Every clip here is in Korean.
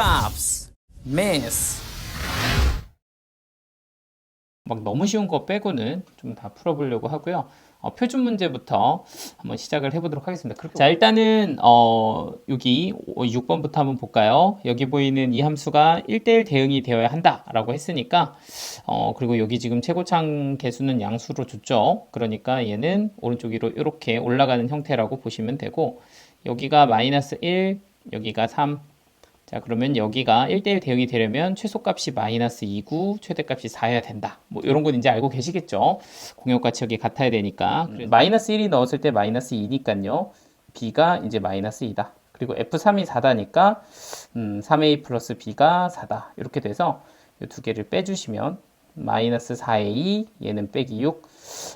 값, miss. 막 너무 쉬운 거 빼고는 좀 다 풀어보려고 하고요. 표준 문제부터 한번 시작을 해보도록 하겠습니다. 자, 일단은 여기 6번부터 한번 볼까요? 여기 보이는 이 함수가 1대1 대응이 되어야 한다라고 했으니까 그리고 여기 지금 최고창 개수는 양수로 줬죠. 그러니까 얘는 오른쪽 위로 이렇게 올라가는 형태라고 보시면 되고, 여기가 마이너스 1, 여기가 3. 자, 그러면 여기가 1대1 대응이 되려면 최소값이 마이너스 2고 최대값이 4여야 된다. 뭐 이런 건 이제 알고 계시겠죠? 공역가치 여기 같아야 되니까. 마이너스 1이 넣었을 때 마이너스 2니까요. b가 이제 마이너스 2다. 그리고 f3이 4다니까 3a 플러스 b가 4다. 이렇게 돼서 이 두 개를 빼주시면 마이너스 4a, 얘는 빼기 6,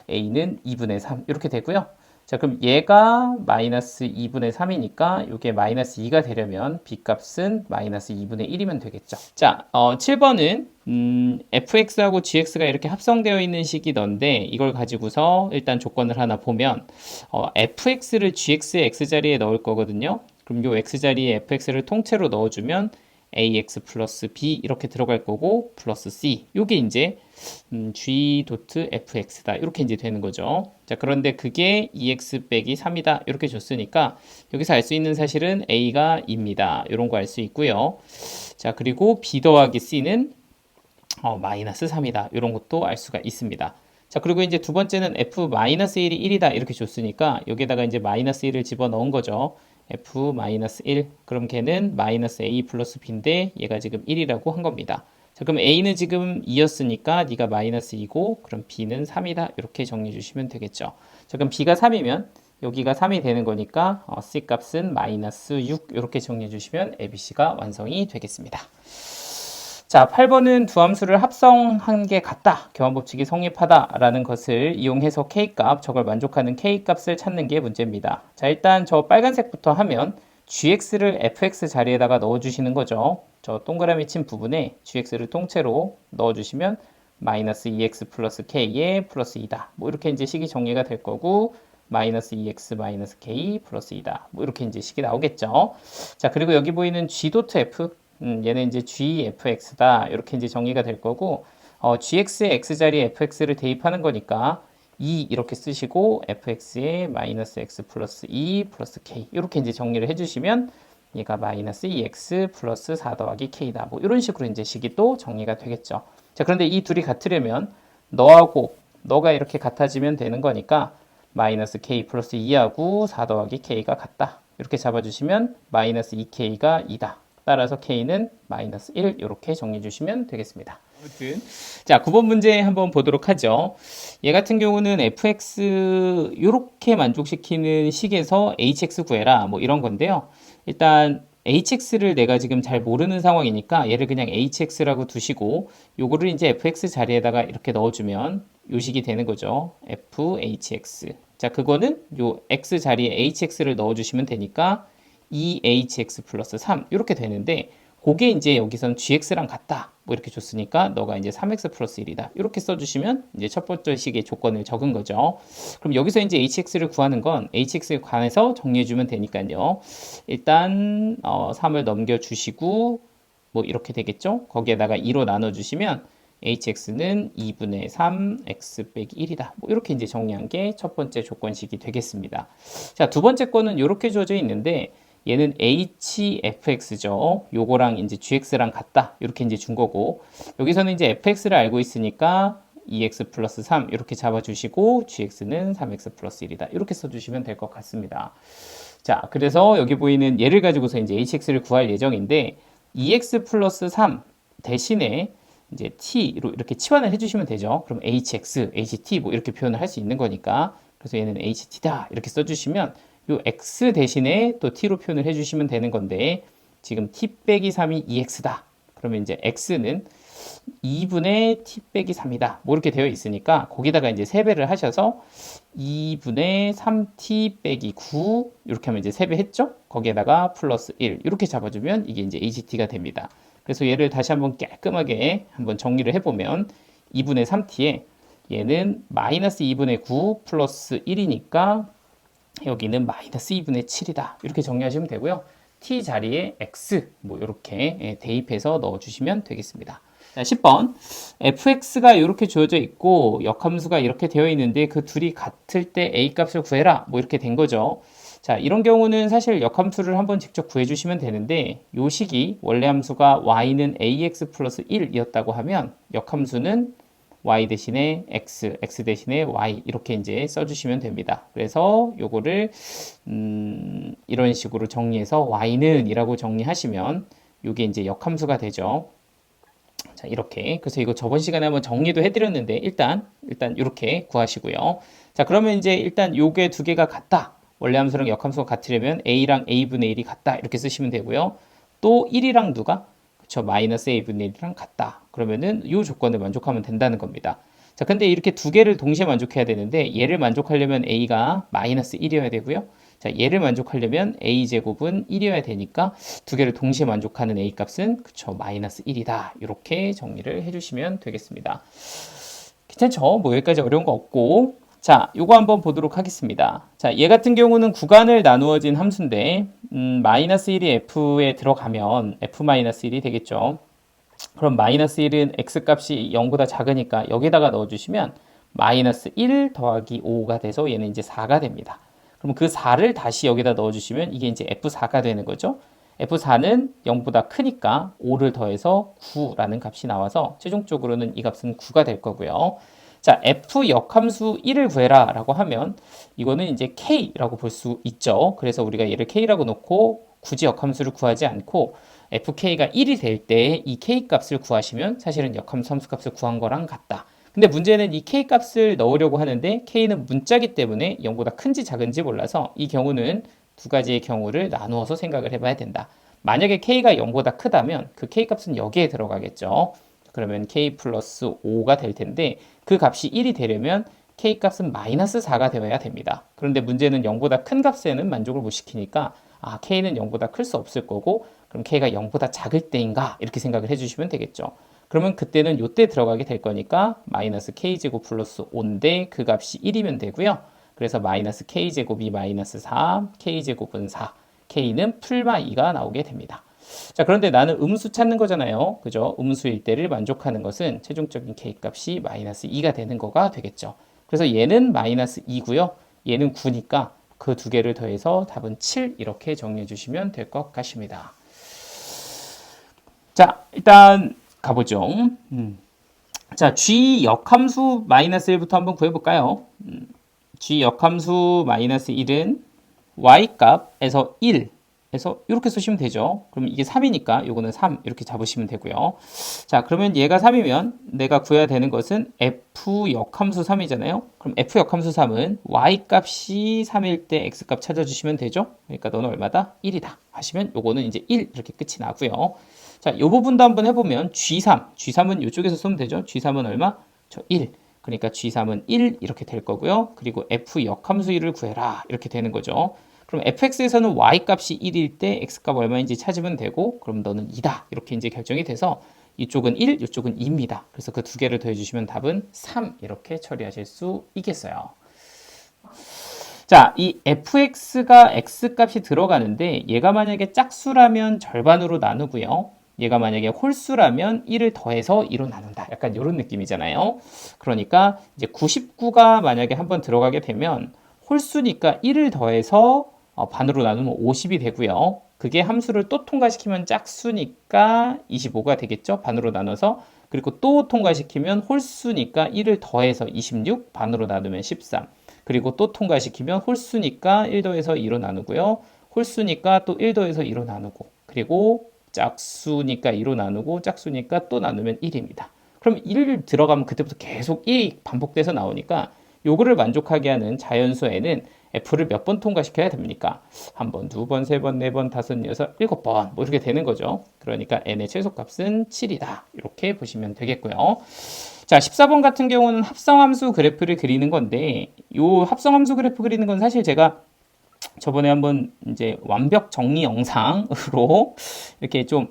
a는 2분의 3 이렇게 되고요. 자, 그럼 얘가 마이너스 2분의 3이니까 이게 마이너스 2가 되려면 b값은 마이너스 2분의 1이면 되겠죠. 자, 7번은 fx하고 gx가 이렇게 합성되어 있는 식이던데, 이걸 가지고서 일단 조건을 하나 보면 fx를 gx의 x자리에 넣을 거거든요. 그럼 요 x자리에 fx를 통째로 넣어주면 ax 플러스 b 이렇게 들어갈 거고, 플러스 c, 요게 이제 g.fx다 이렇게 이제 되는 거죠. 자, 그런데 그게 2x 빼기 3이다 이렇게 줬으니까 여기서 알 수 있는 사실은 a가 2입니다. 이런 거 알 수 있고요. 자, 그리고 b 더하기 c는 마이너스 3이다 이런 것도 알 수가 있습니다. 자, 그리고 이제 두 번째는 f-1이 1이다 이렇게 줬으니까 여기다가 이제 마이너스 1을 집어넣은 거죠. f-1, 그럼 걔는 마이너스 a 플러스 b인데 얘가 지금 1이라고 한 겁니다. 자, 그럼 a는 지금 2였으니까 네가 마이너스 2고, 그럼 b는 3이다 이렇게 정리해 주시면 되겠죠. 자, 그럼 b가 3이면 여기가 3이 되는 거니까 c 값은 마이너스 6 이렇게 정리해 주시면 ABC가 완성이 되겠습니다. 자, 8번은 두 함수를 합성한 게 같다, 교환법칙이 성립하다라는 것을 이용해서 K값, 저걸 만족하는 K값을 찾는 게 문제입니다. 자, 일단 저 빨간색부터 하면 gx를 fx 자리에다가 넣어주시는 거죠. 저 동그라미 친 부분에 gx를 통째로 넣어주시면 마이너스 2x 플러스 k에 플러스 2다. 뭐 이렇게 이제 식이 정리가 될 거고, 마이너스 2x 마이너스 k 플러스 2다. 뭐 이렇게 이제 식이 나오겠죠. 자, 그리고 여기 보이는 g.f, 얘는 이제 gfx다 이렇게 이제 정리가 될 거고, gx의 x자리에 fx를 대입하는 거니까 2 이렇게 쓰시고 fx에 마이너스 x 플러스 2 플러스 k 이렇게 이제 정리를 해주시면 얘가 마이너스 2x 플러스 4 더하기 k다. 뭐 이런 식으로 이제 식이 또 정리가 되겠죠. 자, 그런데 이 둘이 같으려면 너하고 너가 이렇게 같아지면 되는 거니까 마이너스 k 플러스 2하고 4 더하기 k가 같다. 이렇게 잡아주시면 마이너스 2k가 2다. 따라서 k는 마이너스 1 이렇게 정리해 주시면 되겠습니다. 아무튼 자, 9번 문제 한번 보도록 하죠. 얘 같은 경우는 fx 이렇게 만족시키는 식에서 hx 구해라 뭐 이런 건데요. 일단 hx를 내가 지금 잘 모르는 상황이니까 얘를 그냥 hx라고 두시고 요거를 이제 fx 자리에다가 이렇게 넣어주면 요 식이 되는 거죠. fhx. 자, 그거는 요 x 자리에 hx를 넣어주시면 되니까 2hx 플러스 3 이렇게 되는데, 그게 이제 여기서는 gx랑 같다 뭐 이렇게 줬으니까 너가 이제 3x 플러스 1이다 이렇게 써주시면 이제 첫 번째 식의 조건을 적은 거죠. 그럼 여기서 이제 hx를 구하는 건 hx에 관해서 정리해주면 되니까요. 일단 3을 넘겨주시고 뭐 이렇게 되겠죠. 거기에다가 2로 나눠주시면 hx는 2분의 3 x 빼기 1이다. 뭐 이렇게 이제 정리한 게 첫 번째 조건식이 되겠습니다. 자, 두 번째 거는 이렇게 주어져 있는데 얘는 hfx죠. 요거랑 이제 gx랑 같다. 이렇게 이제 준 거고, 여기서는 이제 fx를 알고 있으니까 2x 플러스 3 이렇게 잡아주시고 gx는 3x 플러스 1이다. 이렇게 써주시면 될 것 같습니다. 자, 그래서 여기 보이는 얘를 가지고서 이제 hx를 구할 예정인데 2x 플러스 3 대신에 이제 t로 이렇게 치환을 해주시면 되죠. 그럼 hx, ht 뭐 이렇게 표현을 할 수 있는 거니까, 그래서 얘는 ht다 이렇게 써주시면 요 x 대신에 또 t로 표현을 해주시면 되는 건데, 지금 t 빼기 3이 2x다. 그러면 이제 x는 2분의 t 빼기 3이다. 뭐 이렇게 되어 있으니까 거기다가 이제 세배를 하셔서 2분의 3t 빼기 9 이렇게 하면 이제 세배 했죠? 거기에다가 플러스 1 이렇게 잡아주면 이게 이제 ht가 됩니다. 그래서 얘를 다시 한번 깔끔하게 한번 정리를 해보면 2분의 3t에 얘는 마이너스 2분의 9 플러스 1이니까 여기는 마이너스 2분의 7이다. 이렇게 정리하시면 되고요. t 자리에 x 뭐 이렇게 대입해서 넣어주시면 되겠습니다. 자, 10번 fx가 이렇게 주어져 있고 역함수가 이렇게 되어 있는데 그 둘이 같을 때 a 값을 구해라 뭐 이렇게 된 거죠. 자, 이런 경우는 사실 역함수를 한번 직접 구해주시면 되는데 요 식이 원래 함수가 y는 ax 플러스 1이었다고 하면 역함수는 y 대신에 x, x 대신에 y 이렇게 이제 써주시면 됩니다. 그래서 요거를 이런 식으로 정리해서 y는 이라고 정리하시면 요게 이제 역함수가 되죠. 자, 이렇게. 그래서 이거 저번 시간에 한번 정리도 해드렸는데 일단 이렇게 구하시고요. 자, 그러면 이제 일단 요게 두 개가 같다. 원래 함수랑 역함수가 같으려면 a랑 a분의 1이 같다. 이렇게 쓰시면 되고요. 또 1이랑 누가? 그쵸, 마이너스 a분의 1이랑 같다. 그러면은 이 조건을 만족하면 된다는 겁니다. 자, 근데 이렇게 두 개를 동시에 만족해야 되는데 얘를 만족하려면 a가 마이너스 1이어야 되고요. 자, 얘를 만족하려면 a제곱은 1이어야 되니까 두 개를 동시에 만족하는 a 값은 그쵸, 마이너스 1이다. 이렇게 정리를 해주시면 되겠습니다. 괜찮죠? 뭐 여기까지 어려운 거 없고. 자, 요거 한번 보도록 하겠습니다. 자, 얘 같은 경우는 구간을 나누어진 함수인데 마이너스 1이 f에 들어가면 f-1이 되겠죠. 그럼 마이너스 1은 x값이 0보다 작으니까 여기다가 넣어주시면 마이너스 1 더하기 5가 돼서 얘는 이제 4가 됩니다. 그럼 그 4를 다시 여기다 넣어주시면 이게 이제 f4가 되는 거죠. f4는 0보다 크니까 5를 더해서 9라는 값이 나와서 최종적으로는 이 값은 9가 될 거고요. 자, f 역함수 1을 구해라 라고 하면 이거는 이제 k라고 볼 수 있죠. 그래서 우리가 얘를 k라고 놓고 굳이 역함수를 구하지 않고 fk가 1이 될 때 이 k 값을 구하시면 사실은 역함수 함수값을 구한 거랑 같다. 근데 문제는 이 k 값을 넣으려고 하는데 k는 문자기 때문에 0보다 큰지 작은지 몰라서 이 경우는 두 가지의 경우를 나누어서 생각을 해봐야 된다. 만약에 k가 0보다 크다면 그 k 값은 여기에 들어가겠죠. 그러면 k 플러스 5가 될 텐데 그 값이 1이 되려면 k 값은 마이너스 4가 되어야 됩니다. 그런데 문제는 0보다 큰 값에는 만족을 못 시키니까 k는 0보다 클 수 없을 거고 그럼 k가 0보다 작을 때인가 이렇게 생각을 해주시면 되겠죠. 그러면 그때는 요때 들어가게 될 거니까 마이너스 k제곱 플러스 5인데 그 값이 1이면 되고요. 그래서 마이너스 k제곱이 마이너스 4, k제곱은 4, k는 풀마 2가 나오게 됩니다. 자, 그런데 나는 음수 찾는 거잖아요. 그죠? 음수일 때를 만족하는 것은 최종적인 k값이 마이너스 2가 되는 거가 되겠죠. 그래서 얘는 마이너스 2고요. 얘는 9니까 그 두 개를 더해서 답은 7 이렇게 정리해 주시면 될 것 같습니다. 자, 일단 가보죠. 자, g 역함수 마이너스 1부터 한번 구해볼까요? g 역함수 마이너스 1은 y 값에서 1에서 이렇게 쓰시면 되죠. 그럼 이게 3이니까 요거는 3 이렇게 잡으시면 되고요. 자, 그러면 얘가 3이면 내가 구해야 되는 것은 f 역함수 3이잖아요. 그럼 f 역함수 3은 y 값이 3일 때 x 값 찾아주시면 되죠. 그러니까 너는 얼마다? 1이다 하시면 요거는 이제 1 이렇게 끝이 나고요. 자, 요 부분도 한번 해보면 G3은 이쪽에서 쓰면 되죠. G3은 얼마? 저 1. 그러니까 G3은 1 이렇게 될 거고요. 그리고 F 역함수 1을 구해라 이렇게 되는 거죠. 그럼 fx에서는 y 값이 1일 때 x 값 얼마인지 찾으면 되고 그럼 너는 2다 이렇게 이제 결정이 돼서 이쪽은 1, 이쪽은 2입니다. 그래서 그 두 개를 더해주시면 답은 3 이렇게 처리하실 수 있겠어요. 자, 이 fx가 x 값이 들어가는데 얘가 만약에 짝수라면 절반으로 나누고요. 얘가 만약에 홀수라면 1을 더해서 2로 나눈다. 약간 이런 느낌이잖아요. 그러니까 이제 99가 만약에 한번 들어가게 되면 홀수니까 1을 더해서 반으로 나누면 50이 되고요. 그게 함수를 또 통과시키면 짝수니까 25가 되겠죠. 반으로 나눠서. 그리고 또 통과시키면 홀수니까 1을 더해서 26, 반으로 나누면 13. 그리고 또 통과시키면 홀수니까 1 더해서 2로 나누고요. 홀수니까 또 1 더해서 2로 나누고 그리고 짝수니까 2로 나누고 짝수니까 또 나누면 1입니다. 그럼 1 들어가면 그때부터 계속 1이 반복돼서 나오니까 요거를 만족하게 하는 자연수에는 f를 몇 번 통과시켜야 됩니까? 한 번, 두 번, 세 번, 네 번, 다섯, 여섯, 일곱 번 뭐 이렇게 되는 거죠. 그러니까 n의 최소값은 7이다. 이렇게 보시면 되겠고요. 자, 14번 같은 경우는 합성함수 그래프를 그리는 건데 요 합성함수 그래프 그리는 건 사실 제가 저번에 한번 이제 완벽 정리 영상으로 이렇게 좀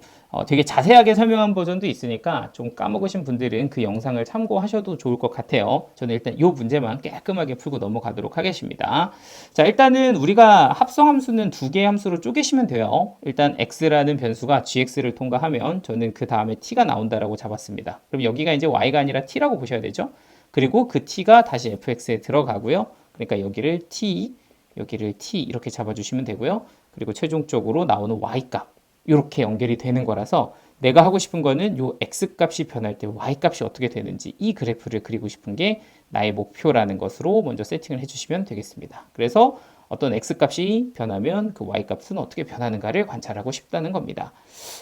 되게 자세하게 설명한 버전도 있으니까 좀 까먹으신 분들은 그 영상을 참고하셔도 좋을 것 같아요. 저는 일단 이 문제만 깔끔하게 풀고 넘어가도록 하겠습니다. 자, 일단은 우리가 합성함수는 두 개의 함수로 쪼개시면 돼요. 일단 x라는 변수가 gx를 통과하면 저는 그 다음에 t가 나온다라고 잡았습니다. 그럼 여기가 이제 y가 아니라 t라고 보셔야 되죠. 그리고 그 t가 다시 fx에 들어가고요. 그러니까 여기를 t 이렇게 잡아주시면 되고요. 그리고 최종적으로 나오는 y값 이렇게 연결이 되는 거라서 내가 하고 싶은 거는 요 x값이 변할 때 y값이 어떻게 되는지 이 그래프를 그리고 싶은 게 나의 목표라는 것으로 먼저 세팅을 해주시면 되겠습니다. 그래서 어떤 x값이 변하면 그 y값은 어떻게 변하는가를 관찰하고 싶다는 겁니다.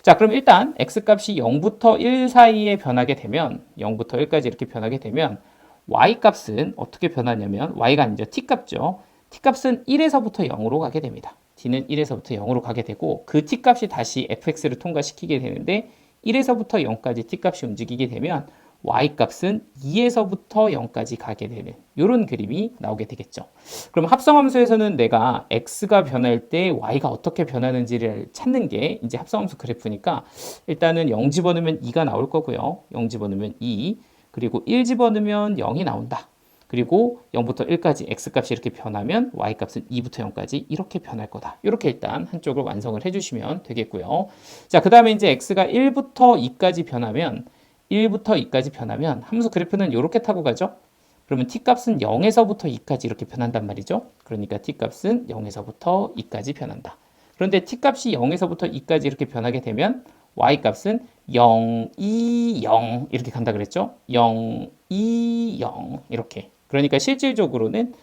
자, 그럼 일단 x값이 0부터 1 사이에 변하게 되면 0부터 1까지 이렇게 변하게 되면 y값은 어떻게 변하냐면 y가 아니죠. t값죠. t값은 1에서부터 0으로 가게 됩니다. t는 1에서부터 0으로 가게 되고 그 t값이 다시 fx를 통과시키게 되는데 1에서부터 0까지 t값이 움직이게 되면 y값은 2에서부터 0까지 가게 되는 이런 그림이 나오게 되겠죠. 그럼 합성함수에서는 내가 x가 변할 때 y가 어떻게 변하는지를 찾는 게 이제 합성함수 그래프니까 일단은 0 집어넣으면 2가 나올 거고요. 0 집어넣으면 2 그리고 1 집어넣으면 0이 나온다. 그리고 0부터 1까지 x값이 이렇게 변하면 y값은 2부터 0까지 이렇게 변할 거다. 이렇게 일단 한쪽을 완성을 해주시면 되겠고요. 자, 그 다음에 이제 x가 1부터 2까지 변하면 함수 그래프는 이렇게 타고 가죠. 그러면 t값은 0에서부터 2까지 이렇게 변한단 말이죠. 그러니까 t값은 0에서부터 2까지 변한다. 그런데 t값이 0에서부터 2까지 이렇게 변하게 되면 y값은 0, 2, 0 이렇게 간다 그랬죠. 0, 2, 0 이렇게. 그러니까 실질적으로는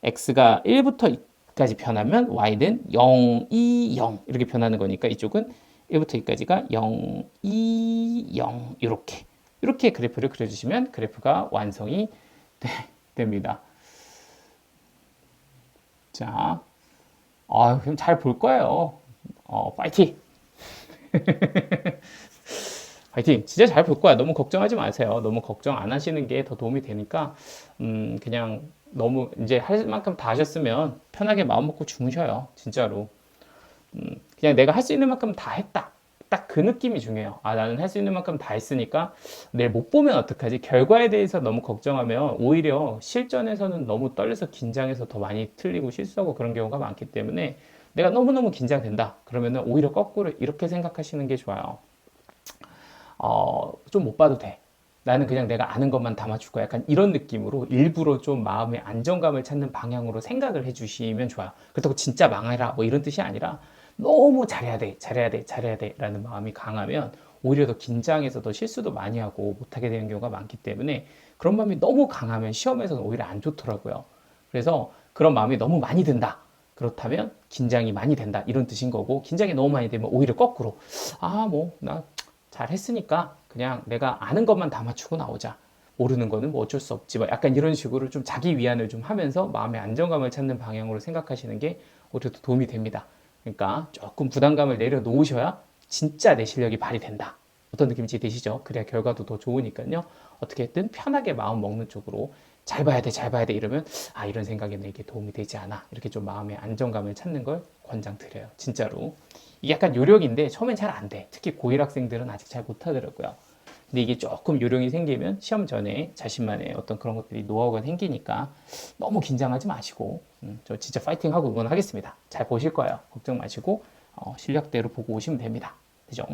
x가 1부터 2까지 변하면 y는 0, 2, 0 이렇게 변하는 거니까 이쪽은 1부터 2까지가 0, 2, 0 이렇게 그래프를 그려주시면 그래프가 완성이 됩니다. 자, 그럼 잘 볼 거예요. 파이팅! 파이팅! 진짜 잘 볼 거야. 너무 걱정하지 마세요. 너무 걱정 안 하시는 게 더 도움이 되니까 그냥 너무 이제 할 만큼 다 하셨으면 편하게 마음 먹고 주무셔요. 진짜로. 그냥 내가 할 수 있는 만큼 다 했다. 딱 그 느낌이 중요해요. 나는 할 수 있는 만큼 다 했으니까 내일 못 보면 어떡하지? 결과에 대해서 너무 걱정하면 오히려 실전에서는 너무 떨려서 긴장해서 더 많이 틀리고 실수하고 그런 경우가 많기 때문에 내가 너무너무 긴장된다. 그러면은 오히려 거꾸로 이렇게 생각하시는 게 좋아요. 좀 못 봐도 돼. 나는 그냥 내가 아는 것만 담아줄 거야. 약간 이런 느낌으로 일부러 좀 마음의 안정감을 찾는 방향으로 생각을 해주시면 좋아요. 그렇다고 진짜 망해라 뭐 이런 뜻이 아니라 너무 잘해야 돼 라는 마음이 강하면 오히려 더 긴장해서 더 실수도 많이 하고 못하게 되는 경우가 많기 때문에 그런 마음이 너무 강하면 시험에서는 오히려 안 좋더라고요. 그래서 그런 마음이 너무 많이 든다. 그렇다면 긴장이 많이 된다 이런 뜻인 거고 긴장이 너무 많이 되면 오히려 거꾸로 나 잘했으니까 그냥 내가 아는 것만 다 맞추고 나오자. 모르는 거는 뭐 어쩔 수 없지. 뭐 약간 이런 식으로 좀 자기 위안을 좀 하면서 마음의 안정감을 찾는 방향으로 생각하시는 게 오히려 더 도움이 됩니다. 그러니까 조금 부담감을 내려놓으셔야 진짜 내 실력이 발휘된다. 어떤 느낌인지 되시죠? 그래야 결과도 더 좋으니까요. 어떻게든 편하게 마음 먹는 쪽으로 잘 봐야 돼 이러면 이런 생각이 내게 도움이 되지 않아. 이렇게 좀 마음의 안정감을 찾는 걸 권장드려요. 진짜로. 이게 약간 요령인데 처음엔 잘 안 돼. 특히 고1 학생들은 아직 잘 못하더라고요. 근데 이게 조금 요령이 생기면 시험 전에 자신만의 어떤 그런 것들이 노하우가 생기니까 너무 긴장하지 마시고 저 진짜 파이팅하고 응원하겠습니다. 잘 보실 거예요. 걱정 마시고 실력대로 보고 오시면 됩니다. 그죠?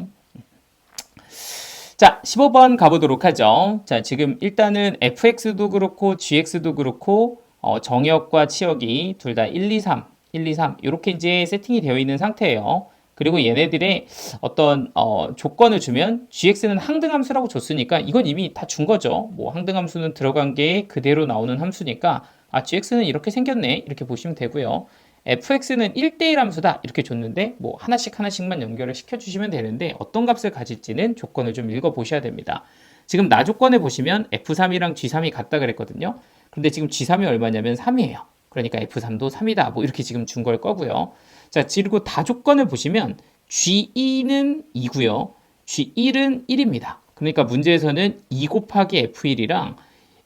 자, 15번 가보도록 하죠. 자, 지금 일단은 fx도 그렇고 gx도 그렇고 정역과 치역이 둘 다 1, 2, 3 이렇게 이제 세팅이 되어 있는 상태예요. 그리고 얘네들의 어떤 조건을 주면 gx는 항등함수라고 줬으니까 이건 이미 다 준 거죠. 뭐 항등함수는 들어간 게 그대로 나오는 함수니까 gx는 이렇게 생겼네 이렇게 보시면 되고요. fx는 1대1 함수다 이렇게 줬는데 뭐 하나씩만 연결을 시켜주시면 되는데 어떤 값을 가질지는 조건을 좀 읽어보셔야 됩니다. 지금 나 조건에 보시면 f3이랑 g3이 같다 그랬거든요. 근데 지금 g3이 얼마냐면 3이에요. 그러니까 f3도 3이다 뭐 이렇게 지금 준 걸 거고요. 자, 그리고 다조건을 보시면 G2는 2고요. G1은 1입니다. 그러니까 문제에서는 2 곱하기 F1이랑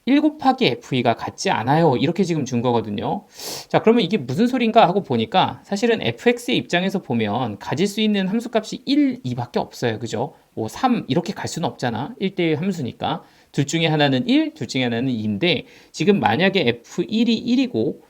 1 곱하기 FE가 같지 않아요. 이렇게 지금 준 거거든요. 자, 그러면 이게 무슨 소린가 하고 보니까 사실은 fx의 입장에서 보면 가질 수 있는 함수값이 1, 2밖에 없어요. 그죠? 뭐 3 이렇게 갈 수는 없잖아. 1대1 함수니까. 둘 중에 하나는 1, 둘 중에 하나는 2인데 지금 만약에 f1이 1이고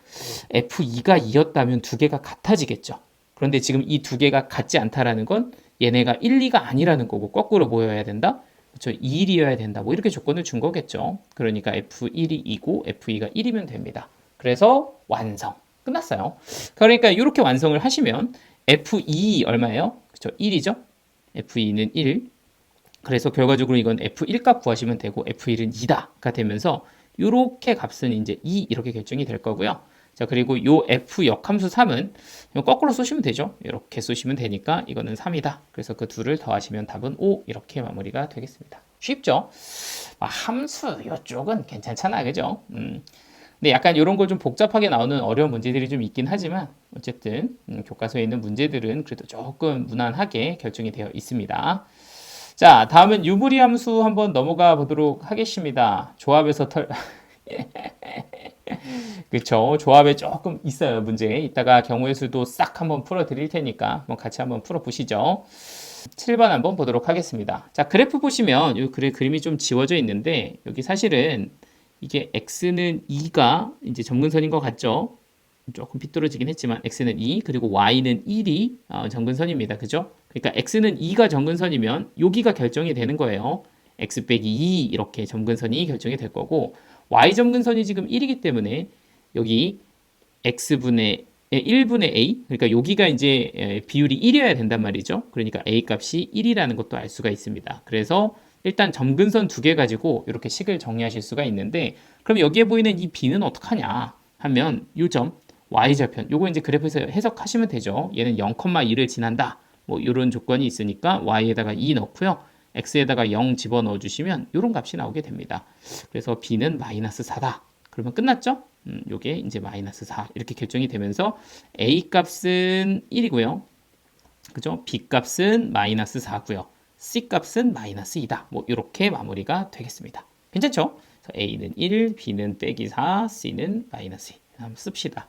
f2가 2였다면 두 개가 같아지겠죠. 그런데 지금 이 두 개가 같지 않다라는 건 얘네가 1, 2가 아니라는 거고 거꾸로 보여야 된다. 그렇죠. 2일이어야 된다. 뭐 이렇게 조건을 준 거겠죠. 그러니까 F1이 2고 F2가 1이면 됩니다. 그래서 완성. 끝났어요. 그러니까 이렇게 완성을 하시면 F2 얼마예요? 그렇죠. 1이죠. F2는 1. 그래서 결과적으로 이건 F1 값 구하시면 되고 F1은 2다가 되면서 이렇게 값은 이제 2 이렇게 결정이 될 거고요. 자, 그리고 요 F 역함수 3은 거꾸로 쏘시면 되죠. 이렇게 쏘시면 되니까 이거는 3이다. 그래서 그 둘을 더하시면 답은 5 이렇게 마무리가 되겠습니다. 쉽죠? 함수 이쪽은 괜찮잖아, 그죠? 근데 약간 이런 걸 좀 복잡하게 나오는 어려운 문제들이 좀 있긴 하지만 어쨌든 교과서에 있는 문제들은 그래도 조금 무난하게 결정이 되어 있습니다. 자, 다음은 유무리 함수 한번 넘어가 보도록 하겠습니다. 조합에서 그쵸. 조합에 조금 있어요, 문제. 이따가 경우의 수도 싹 한번 풀어 드릴 테니까 한번 같이 한번 풀어 보시죠. 7번 한번 보도록 하겠습니다. 자, 그래프 보시면 이 그림이 좀 지워져 있는데 여기 사실은 이게 x는 2가 이제 점근선인 것 같죠? 조금 삐뚤어지긴 했지만 x는 2 그리고 y는 1이 점근선입니다. 그죠? 그러니까 x는 2가 점근선이면 여기가 결정이 되는 거예요. x 빼기 2 이렇게 점근선이 결정이 될 거고 y 점근선이 지금 1이기 때문에 여기 x분의 1분의 a 그러니까 여기가 이제 비율이 1이어야 된단 말이죠. 그러니까 a 값이 1이라는 것도 알 수가 있습니다. 그래서 일단 점근선 두 개 가지고 이렇게 식을 정리하실 수가 있는데 그럼 여기에 보이는 이 b는 어떡하냐 하면 이 점 y절편 요거 이제 그래프에서 해석하시면 되죠. 얘는 0,2를 지난다. 뭐 이런 조건이 있으니까 y에다가 2 넣고요. x에다가 0 집어넣어 주시면 이런 값이 나오게 됩니다. 그래서 b는 마이너스 4다. 그러면 끝났죠? 요게 이제 마이너스 4 이렇게 결정이 되면서 a 값은 1이고요. 그죠? b 값은 마이너스 4고요. c 값은 마이너스 2다. 뭐 이렇게 마무리가 되겠습니다. 괜찮죠? a는 1, b는 빼기 4, c는 마이너스 2. 한번 씁시다.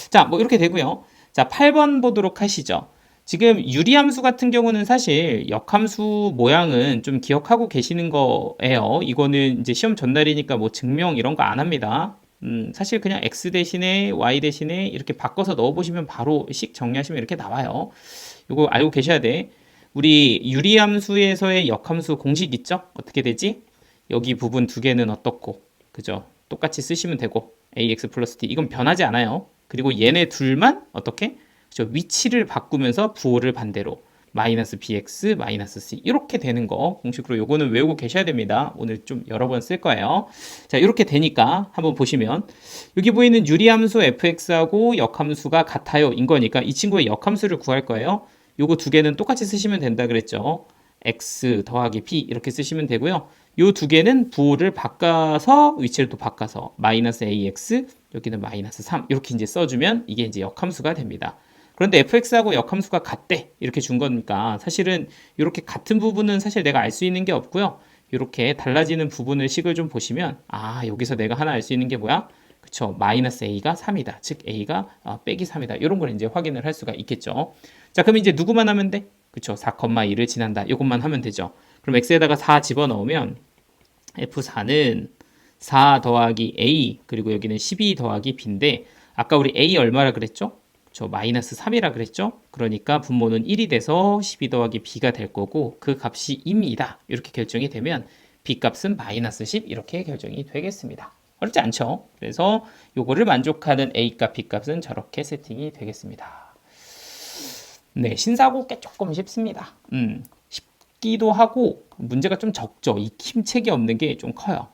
자, 뭐 이렇게 되고요. 자, 8번 보도록 하시죠. 지금 유리함수 같은 경우는 사실 역함수 모양은 좀 기억하고 계시는 거예요. 이거는 이제 시험 전날이니까 뭐 증명 이런 거 안 합니다. 사실 그냥 x 대신에 y 대신에 이렇게 바꿔서 넣어보시면 바로 식 정리하시면 이렇게 나와요. 이거 알고 계셔야 돼. 우리 유리함수에서의 역함수 공식 있죠? 어떻게 되지? 여기 부분 두 개는 어떻고, 그죠? 똑같이 쓰시면 되고, ax 플러스 t 이건 변하지 않아요. 그리고 얘네 둘만 어떻게? 그죠? 위치를 바꾸면서 부호를 반대로 마이너스 bx 마이너스 c 이렇게 되는 거 공식으로 요거는 외우고 계셔야 됩니다. 오늘 좀 여러 번 쓸 거예요. 자, 이렇게 되니까 한번 보시면 여기 보이는 유리함수 fx하고 역함수가 같아요 인 거니까 이 친구의 역함수를 구할 거예요. 요거 두 개는 똑같이 쓰시면 된다 그랬죠. x 더하기 p 이렇게 쓰시면 되고요. 요 두 개는 부호를 바꿔서 위치를 또 바꿔서 마이너스 ax 여기는 마이너스 3 이렇게 이제 써주면 이게 이제 역함수가 됩니다. 그런데 fx하고 역함수가 같대 이렇게 준 거니까 사실은 이렇게 같은 부분은 사실 내가 알 수 있는 게 없고요. 이렇게 달라지는 부분을 식을 좀 보시면 여기서 내가 하나 알 수 있는 게 뭐야? 그쵸, 마이너스 a가 3이다. 즉 a가 빼기 3이다. 이런 걸 이제 확인을 할 수가 있겠죠. 자, 그럼 이제 누구만 하면 돼? 그쵸, 4,2를 지난다. 이것만 하면 되죠. 그럼 x에다가 4 집어넣으면 f4는 4 더하기 a 그리고 여기는 12 더하기 b인데 아까 우리 a 얼마라 그랬죠? 저 마이너스 3이라 그랬죠? 그러니까 분모는 1이 돼서 12 더하기 b가 될 거고 그 값이 2입니다. 이렇게 결정이 되면 b 값은 마이너스 10 이렇게 결정이 되겠습니다. 어렵지 않죠? 그래서 요거를 만족하는 a 값, b 값은 저렇게 세팅이 되겠습니다. 네, 신사고 꽤 조금 쉽습니다. 쉽기도 하고 문제가 좀 적죠. 이 힘책이 없는 게 좀 커요.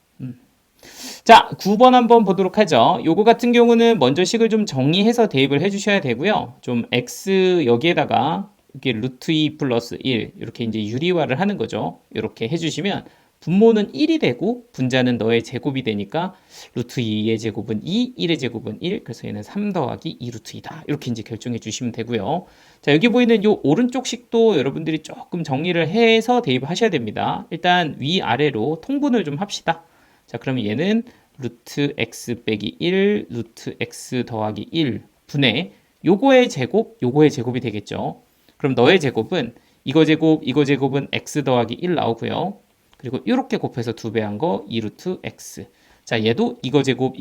자, 9번 한번 보도록 하죠. 요거 같은 경우는 먼저 식을 좀 정리해서 대입을 해주셔야 되고요. 좀 x 여기에다가 이렇게 루트 2 플러스 1 이렇게 이제 유리화를 하는 거죠. 이렇게 해주시면 분모는 1이 되고 분자는 너의 제곱이 되니까 루트 2의 제곱은 2, 1의 제곱은 1 그래서 얘는 3 더하기 2 루트 2다. 이렇게 이제 결정해 주시면 되고요. 자, 여기 보이는 요 오른쪽 식도 여러분들이 조금 정리를 해서 대입을 하셔야 됩니다. 일단 위아래로 통분을 좀 합시다. 자, 그러면 얘는 루트 x 빼기 1, 루트 x 더하기 1 분의 요거의 제곱, 요거의 제곱이 되겠죠. 그럼 너의 제곱은 이거 제곱, 이거 제곱은 x 더하기 1 나오고요. 그리고 이렇게 곱해서 2배 한 거 2루트 x. 자, 얘도 이거 제곱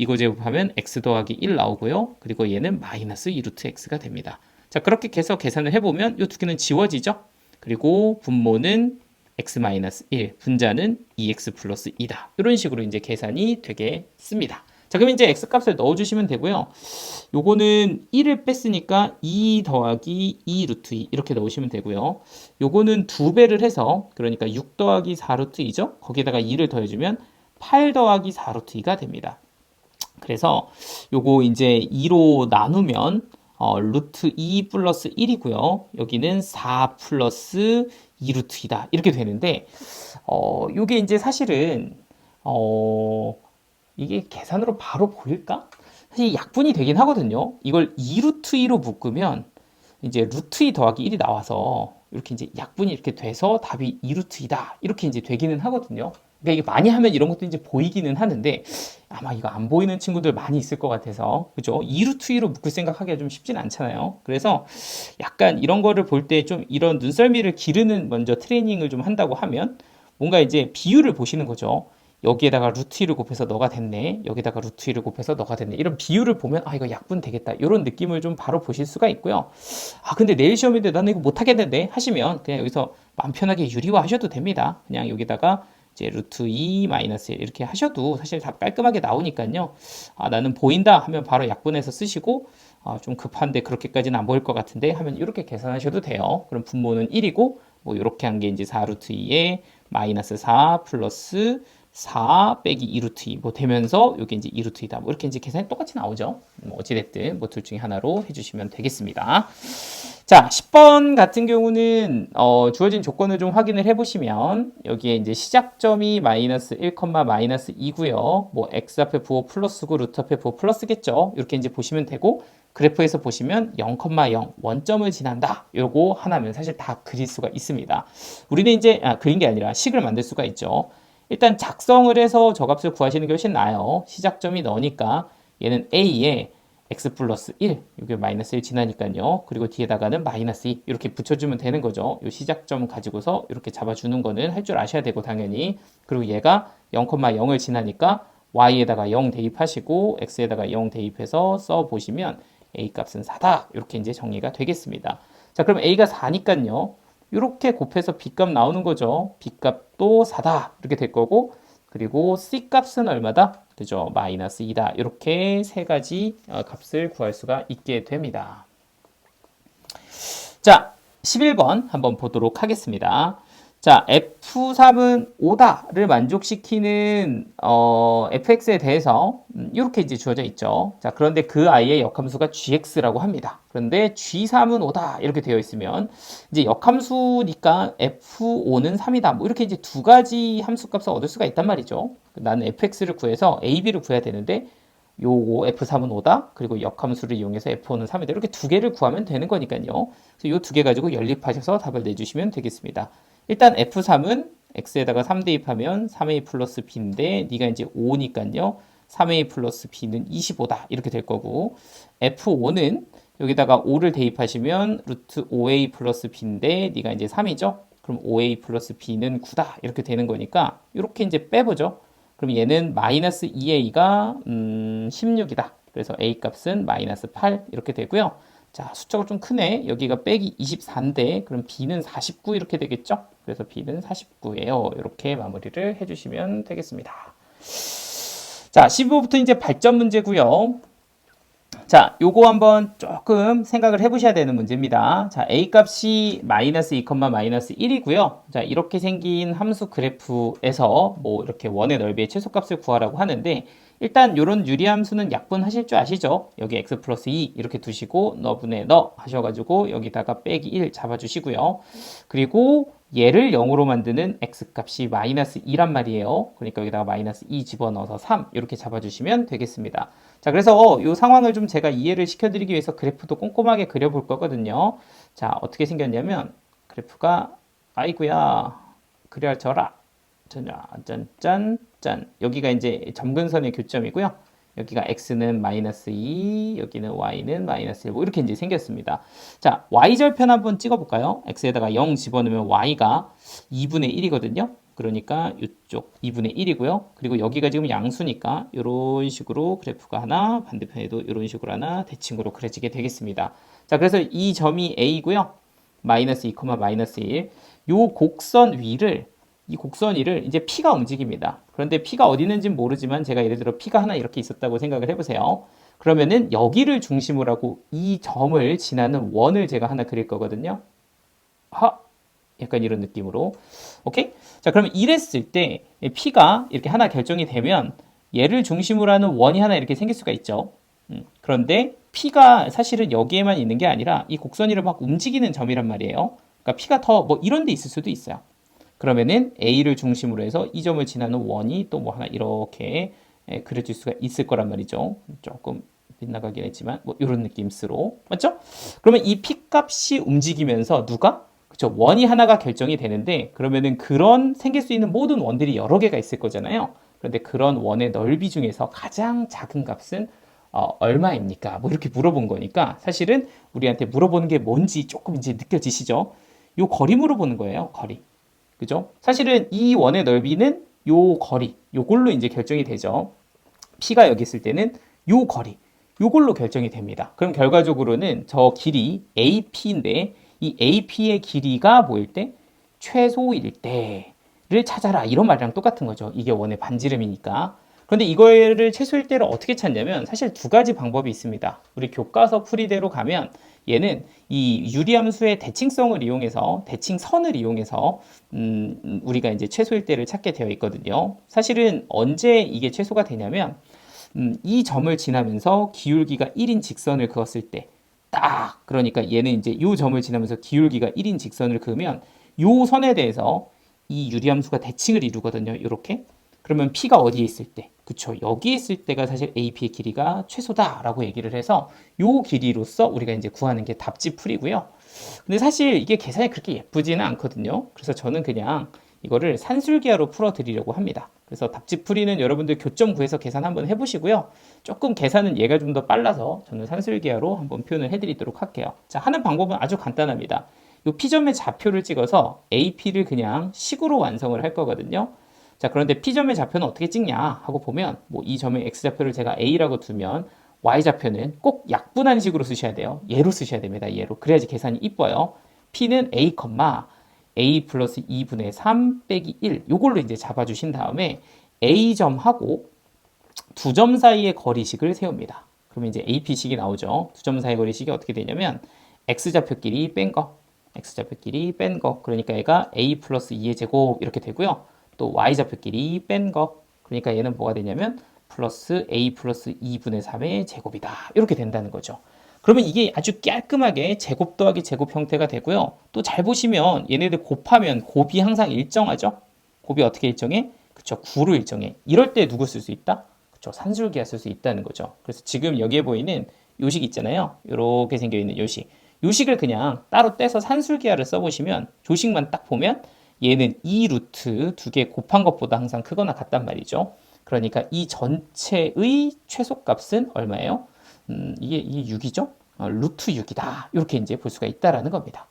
하면 x 더하기 1 나오고요. 그리고 얘는 마이너스 2루트 x가 됩니다. 자, 그렇게 해서 계산을 해보면 이 두 개는 지워지죠. 그리고 분모는 x-1, 분자는 2x 플러스 2다. 이런 식으로 이제 계산이 되겠습니다. 자, 그럼 이제 x 값을 넣어주시면 되고요. 요거는 1을 뺐으니까 2 더하기 2 루트 2 이렇게 넣으시면 되고요. 요거는 2배를 해서 그러니까 6 더하기 4 루트 2죠. 거기에다가 2를 더해주면 8 더하기 4 루트 2가 됩니다. 그래서 요거 이제 2로 나누면 루트 2 플러스 1이고요. 여기는 4 플러스 2 루트 2다. 이렇게 되는데 요게 이제 사실은 이게 계산으로 바로 보일까? 사실 약분이 되긴 하거든요. 이걸 2 루트 2로 묶으면 이제 루트 2 더하기 1이 나와서 이렇게 이제 약분이 이렇게 돼서 답이 2 루트 2다. 이렇게 이제 되기는 하거든요. 그러니까 이게 많이 하면 이런 것도 이제 보이기는 하는데 아마 이거 안 보이는 친구들 많이 있을 것 같아서 그죠? 2루트 2로 묶을 생각하기가 좀 쉽진 않잖아요. 그래서 약간 이런 거를 볼 때 좀 이런 눈썰미를 기르는 먼저 트레이닝을 좀 한다고 하면 뭔가 이제 비율을 보시는 거죠. 여기에다가 루트 2를 곱해서 너가 됐네. 여기다가 루트 2를 곱해서 너가 됐네. 이런 비율을 보면 아 이거 약분 되겠다. 이런 느낌을 좀 바로 보실 수가 있고요. 아 근데 내일 시험인데 나는 이거 못하겠는데 하시면 그냥 여기서 마음 편하게 유리화 하셔도 됩니다. 그냥 여기다가 이제 루트 2 마이너스 1 이렇게 하셔도 사실 다 깔끔하게 나오니까요. 아, 나는 보인다 하면 바로 약분해서 쓰시고 좀 급한데 그렇게까지는 안 보일 것 같은데 하면 이렇게 계산하셔도 돼요. 그럼 분모는 1이고 뭐 이렇게 한 게 이제 4 루트 2에 마이너스 4 플러스 4 빼기 2루트 2 뭐 되면서 여기 이제 2루트 2다. 뭐 이렇게 이제 계산이 똑같이 나오죠. 뭐 어찌됐든 뭐 둘 중에 하나로 해주시면 되겠습니다. 자, 10번 같은 경우는 주어진 조건을 좀 확인을 해보시면 여기에 이제 시작점이 마이너스 1, 마이너스 2고요. 뭐 x 앞에 부호 플러스고 루트 앞에 부호 플러스겠죠. 이렇게 이제 보시면 되고 그래프에서 보시면 0,0 원점을 지난다. 요거 하나면 사실 다 그릴 수가 있습니다. 우리는 이제 그린 게 아니라 식을 만들 수가 있죠. 일단 작성을 해서 저 값을 구하시는 게 훨씬 나아요. 시작점이 너니까 얘는 a에 x 플러스 1, 이게 마이너스 1 지나니까요. 그리고 뒤에다가는 마이너스 2 이렇게 붙여주면 되는 거죠. 이 시작점 가지고서 이렇게 잡아주는 거는 할 줄 아셔야 되고 당연히. 그리고 얘가 0,0을 지나니까 y에다가 0 대입하시고 x에다가 0 대입해서 써보시면 a 값은 4다. 이렇게 이제 정리가 되겠습니다. 자, 그럼 a가 4니까요. 이렇게 곱해서 b값 나오는 거죠. b값도 4다. 이렇게 될 거고 그리고 c값은 얼마다? 그죠? 마이너스 2다. 이렇게 세 가지 값을 구할 수가 있게 됩니다. 자, 11번 한번 보도록 하겠습니다. 자, F3은 5다를 만족시키는 fx에 대해서 이렇게 이제 주어져 있죠. 자, 그런데 그 아이의 역함수가 gx라고 합니다. 그런데 g3은 5다 이렇게 되어 있으면 이제 역함수니까 f5는 3이다. 뭐 이렇게 이제 두 가지 함수값을 얻을 수가 있단 말이죠. 나는 fx를 구해서 ab를 구해야 되는데 요거 F3은 5다. 그리고 역함수를 이용해서 F5는 3이다. 이렇게 두 개를 구하면 되는 거니까요. 그래서 요 두 개 가지고 연립하셔서 답을 내주시면 되겠습니다. 일단 F3은 X에다가 3 대입하면 3A 플러스 B인데 네가 이제 5니까요. 3A 플러스 B는 25다. 이렇게 될 거고 F5는 여기다가 5를 대입하시면 루트 5A 플러스 B인데 네가 이제 3이죠. 그럼 5A 플러스 B는 9다. 이렇게 되는 거니까 이렇게 이제 빼보죠. 그럼 얘는 마이너스 2a가 16이다. 그래서 a 값은 마이너스 8 이렇게 되고요. 자, 숫자가 좀 크네. 여기가 빼기 24인데 그럼 b는 49 이렇게 되겠죠? 그래서 b는 49예요. 이렇게 마무리를 해주시면 되겠습니다. 자, 15부터 이제 발전 문제고요. 자, 요거 한번 조금 생각을 해보셔야 되는 문제입니다. 자, a 값이 마이너스 2, 마이너스 1이고요. 자, 이렇게 생긴 함수 그래프에서 뭐 이렇게 원의 넓이의 최소값을 구하라고 하는데 일단 요런 유리함수는 약분하실 줄 아시죠? 여기 x 플러스 2 이렇게 두시고 너분의 너 하셔가지고 여기다가 빼기 1 잡아주시고요. 그리고 얘를 0으로 만드는 x값이 마이너스 2란 말이에요. 그러니까 여기다가 마이너스 2 집어넣어서 3 이렇게 잡아주시면 되겠습니다. 자, 그래서 이 상황을 좀 제가 이해를 시켜드리기 위해서 그래프도 꼼꼼하게 그려볼 거거든요. 자, 어떻게 생겼냐면 그래프가 아이고야 그려져라 짠. 여기가 이제 점근선의 교점이고요. 여기가 x는 마이너스 2, 여기는 y는 마이너스 1, 뭐 이렇게 이제 생겼습니다. 자, y절편 한번 찍어볼까요? x에다가 0 집어넣으면 y가 2분의 1이거든요. 그러니까 이쪽 2분의 1이고요. 그리고 여기가 지금 양수니까 이런 식으로 그래프가 하나, 반대편에도 이런 식으로 하나 대칭으로 그려지게 되겠습니다. 자, 그래서 이 점이 a고요. 마이너스 2, 마이너스 1. 요 곡선 위를 이 곡선 위를 이제 P가 움직입니다. 그런데 P가 어디 있는지는 모르지만 제가 예를 들어 P가 하나 이렇게 있었다고 생각을 해보세요. 그러면은 여기를 중심으로 하고 이 점을 지나는 원을 제가 하나 그릴 거거든요. 약간 이런 느낌으로. 오케이? 자, 그러면 이랬을 때 P가 이렇게 하나 결정이 되면 얘를 중심으로 하는 원이 하나 이렇게 생길 수가 있죠. 그런데 P가 사실은 여기에만 있는 게 아니라 이 곡선 위를 막 움직이는 점이란 말이에요. 그러니까 P가 더 뭐 이런 데 있을 수도 있어요. 그러면은 A를 중심으로 해서 이 점을 지나는 원이 또 뭐 하나 이렇게 그려질 수가 있을 거란 말이죠. 조금 빗나가긴 했지만 뭐 이런 느낌으로 맞죠? 그러면 이 P 값이 움직이면서 누가? 그렇죠. 원이 하나가 결정이 되는데 그러면은 그런 생길 수 있는 모든 원들이 여러 개가 있을 거잖아요. 그런데 그런 원의 넓이 중에서 가장 작은 값은 얼마입니까? 뭐 이렇게 물어본 거니까 사실은 우리한테 물어보는 게 뭔지 조금 이제 느껴지시죠? 요 거리 물어보는 거예요. 거리. 그죠? 사실은 이 원의 넓이는 요 거리, 요걸로 이제 결정이 되죠. P가 여기 있을 때는 요 거리, 요걸로 결정이 됩니다. 그럼 결과적으로는 저 길이 AP인데 이 AP의 길이가 뭐일 때? 최소일 때를 찾아라. 이런 말이랑 똑같은 거죠. 이게 원의 반지름이니까. 그런데 이거를 최소일 때를 어떻게 찾냐면 사실 두 가지 방법이 있습니다. 우리 교과서 풀이대로 가면 얘는 이 유리함수의 대칭성을 이용해서 대칭선을 이용해서 우리가 이제 최소일 때를 찾게 되어 있거든요. 사실은 언제 이게 최소가 되냐면 이 점을 지나면서 기울기가 1인 직선을 그었을 때 딱 그러니까 얘는 이제 이 점을 지나면서 기울기가 1인 직선을 그으면 이 선에 대해서 이 유리함수가 대칭을 이루거든요. 이렇게. 그러면 P가 어디에 있을 때? 그쵸. 여기 있을 때가 사실 AP의 길이가 최소다라고 얘기를 해서 요 길이로서 우리가 이제 구하는 게 답지풀이고요. 근데 사실 이게 계산이 그렇게 예쁘지는 않거든요. 그래서 저는 그냥 이거를 산술기하로 풀어드리려고 합니다. 그래서 답지풀이는 여러분들 교점 구해서 계산 한번 해보시고요. 조금 계산은 얘가 좀 더 빨라서 저는 산술기하로 한번 표현을 해드리도록 할게요. 자, 하는 방법은 아주 간단합니다. 이 P점의 좌표를 찍어서 AP를 그냥 식으로 완성을 할 거거든요. 자, 그런데 P점의 좌표는 어떻게 찍냐 하고 보면 뭐 이 점의 X좌표를 제가 A라고 두면 Y좌표는 꼭 약분한 식으로 쓰셔야 돼요. 얘로 쓰셔야 됩니다. 얘로. 그래야지 계산이 이뻐요. P는 A, A 플러스 2분의 3 빼기 1 요걸로 이제 잡아주신 다음에 A점하고 두 점 사이의 거리식을 세웁니다. 그러면 이제 AP식이 나오죠. 두 점 사이 거리식이 어떻게 되냐면 X좌표끼리 뺀 거, X좌표끼리 뺀 거. 그러니까 얘가 A 플러스 2의 제곱 이렇게 되고요. 또 Y좌표끼리 뺀 거. 그러니까 얘는 뭐가 되냐면 플러스 A 플러스 2분의 3의 제곱이다. 이렇게 된다는 거죠. 그러면 이게 아주 깔끔하게 제곱 더하기 제곱 형태가 되고요. 또 잘 보시면 얘네들 곱하면 곱이 항상 일정하죠. 곱이 어떻게 일정해? 그쵸, 9로 일정해. 이럴 때 누구 쓸 수 있다? 그쵸, 산술기하 쓸 수 있다는 거죠. 그래서 지금 여기에 보이는 요식 있잖아요. 이렇게 생겨있는 요식. 요식을 그냥 따로 떼서 산술기하를 써보시면 조식만 딱 보면 얘는 이 루트 두 개 곱한 것보다 항상 크거나 같단 말이죠. 그러니까 이 전체의 최소값은 얼마예요? 이게 6이죠? 루트 6이다. 이렇게 이제 볼 수가 있다라는 겁니다.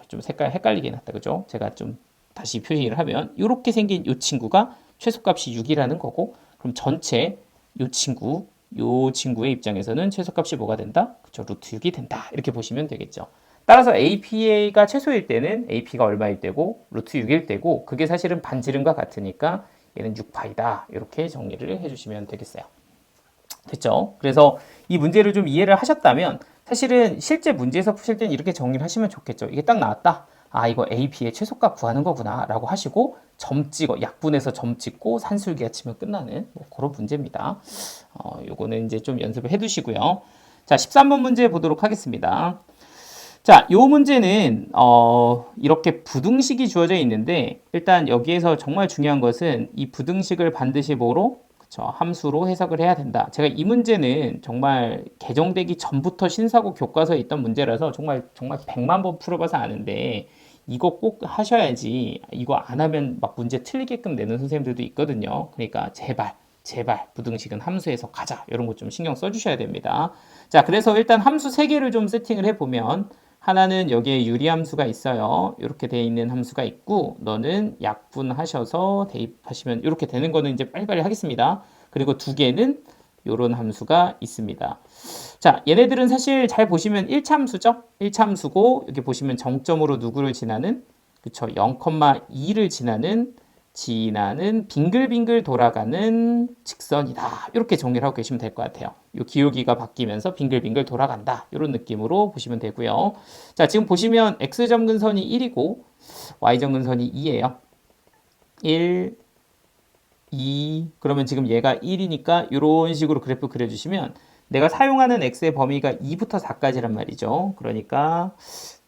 좀 색깔 헷갈리게 해놨다. 그죠? 제가 좀 다시 표시를 하면 이렇게 생긴 이 친구가 최소값이 6이라는 거고 그럼 전체 이 친구의 입장에서는 최소값이 뭐가 된다? 그쵸? 루트 6이 된다. 이렇게 보시면 되겠죠. 따라서 AP가 최소일 때는 AP가 얼마일 때고 루트 6일 때고 그게 사실은 반지름과 같으니까 얘는 6파이다. 이렇게 정리를 해주시면 되겠어요. 됐죠? 그래서 이 문제를 좀 이해를 하셨다면 사실은 실제 문제에서 푸실 때는 이렇게 정리를 하시면 좋겠죠. 이게 딱 나왔다. 아, 이거 AP의 최소값 구하는 거구나 라고 하시고 점 찍어 약분해서 점 찍고 산술기하 치면 끝나는 뭐 그런 문제입니다. 요거는 이제 좀 연습을 해 두시고요. 자, 13번 문제 보도록 하겠습니다. 자, 요 문제는 이렇게 부등식이 주어져 있는데 일단 여기에서 정말 중요한 것은 이 부등식을 반드시 뭐로? 그쵸, 함수로 해석을 해야 된다. 제가 이 문제는 정말 개정되기 전부터 신사고 교과서에 있던 문제라서 정말 100만 번 풀어봐서 아는데 이거 꼭 하셔야지 이거 안 하면 막 문제 틀리게끔 내는 선생님들도 있거든요. 그러니까 제발 부등식은 함수에서 가자. 이런 거 좀 신경 써주셔야 됩니다. 자, 그래서 일단 함수 3개를 좀 세팅을 해보면 하나는 여기에 유리함수가 있어요. 이렇게 돼 있는 함수가 있고 너는 약분하셔서 대입하시면 이렇게 되는 거는 이제 빨리빨리 하겠습니다. 그리고 2개는 이런 함수가 있습니다. 자, 얘네들은 사실 잘 보시면 1차함수죠? 1차함수고 여기 보시면 정점으로 누구를 지나는 그쵸? 0,2를 지나는 빙글빙글 돌아가는 직선이다. 이렇게 정리를 하고 계시면 될 것 같아요. 이 기울기가 바뀌면서 빙글빙글 돌아간다. 이런 느낌으로 보시면 되고요. 자, 지금 보시면 x점근선이 1이고 y점근선이 2예요. 1, 2, 그러면 지금 얘가 1이니까 이런 식으로 그래프 그려주시면 내가 사용하는 x의 범위가 2부터 4까지란 말이죠. 그러니까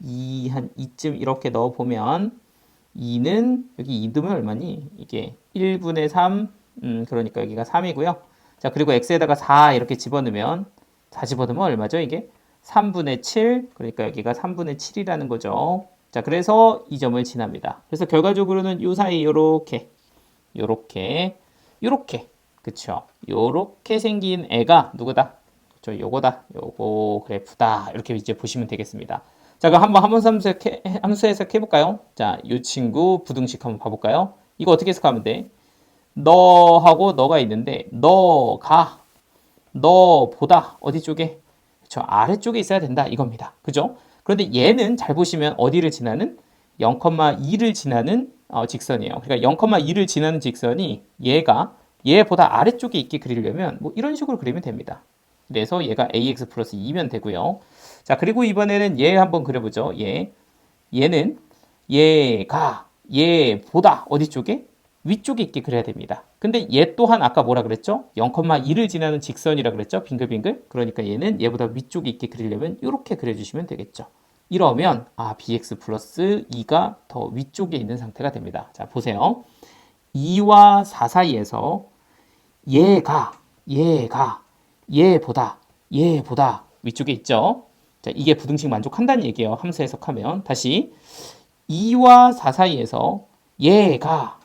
2, 한 2쯤 이렇게 넣어보면 2는 여기 2 넣으면 얼마니? 이게 1분의 3, 그러니까 여기가 3이고요. 자, 그리고 x에다가 4 이렇게 집어넣으면 4 집어넣으면 얼마죠? 이게 3분의 7, 그러니까 여기가 3분의 7이라는 거죠. 자, 그래서 이 점을 지납니다. 그래서 결과적으로는 이 사이 요렇게, 그쵸? 요렇게 생긴 애가 누구다? 그쵸? 요거다. 요거 그래프다. 이렇게 이제 보시면 되겠습니다. 자, 그럼 한번 함수 해석해볼까요? 자, 이 친구 부등식 한번 봐볼까요? 이거 어떻게 해석하면 돼? 너하고 너가 있는데 너보다 어디 쪽에? 그쵸? 아래쪽에 있어야 된다 이겁니다. 그죠? 그런데 얘는 잘 보시면 어디를 지나는? 0,2를 지나는 직선이에요. 그러니까 0,2를 지나는 직선이 얘보다 아래쪽에 있게 그리려면 뭐 이런 식으로 그리면 됩니다. 그래서 얘가 ax 플러스 2면 되고요. 자, 그리고 이번에는 얘 한번 그려보죠. 얘는 얘보다 어디 쪽에? 위쪽에 있게 그려야 됩니다. 근데 얘 또한 아까 뭐라 그랬죠? 0,2를 지나는 직선이라 그랬죠? 빙글빙글. 그러니까 얘는 얘보다 위쪽에 있게 그리려면 이렇게 그려주시면 되겠죠. 이러면 bx 플러스 2가 더 위쪽에 있는 상태가 됩니다. 자, 보세요. 2와 4 사이에서 얘보다 위쪽에 있죠. 자, 이게 부등식 만족한다는 얘기예요. 함수 해석하면. 다시 2와 4 사이에서 얘보다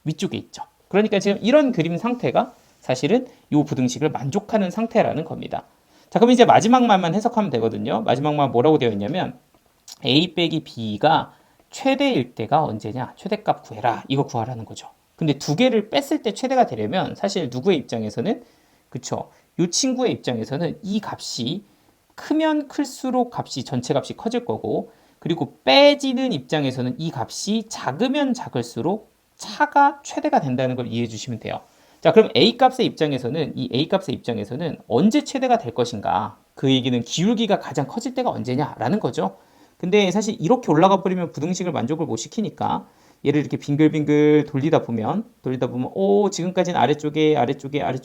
위쪽에 있죠. 그러니까 지금 이런 그림 상태가 사실은 이 부등식을 만족하는 상태라는 겁니다. 자, 그럼 이제 마지막 말만 해석하면 되거든요. 마지막 말 뭐라고 되어 있냐면 a 빼기 b가 최대일 때가 언제냐? 최대값 구해라. 이거 구하라는 거죠. 근데 2개를 뺐을 때 최대가 되려면 사실 누구의 입장에서는 그쵸? 이 친구의 입장에서는 이 값이 크면 클수록 전체 값이 커질 거고 그리고 빼지는 입장에서는 이 값이 작으면 작을수록 차가 최대가 된다는 걸 이해해 주시면 돼요. 자, 그럼 이 A 값의 입장에서는 언제 최대가 될 것인가? 그 얘기는 기울기가 가장 커질 때가 언제냐라는 거죠. 근데 사실 이렇게 올라가 버리면 부등식을 만족을 못 시키니까 얘를 이렇게 빙글빙글 돌리다 보면 지금까지는 아래쪽에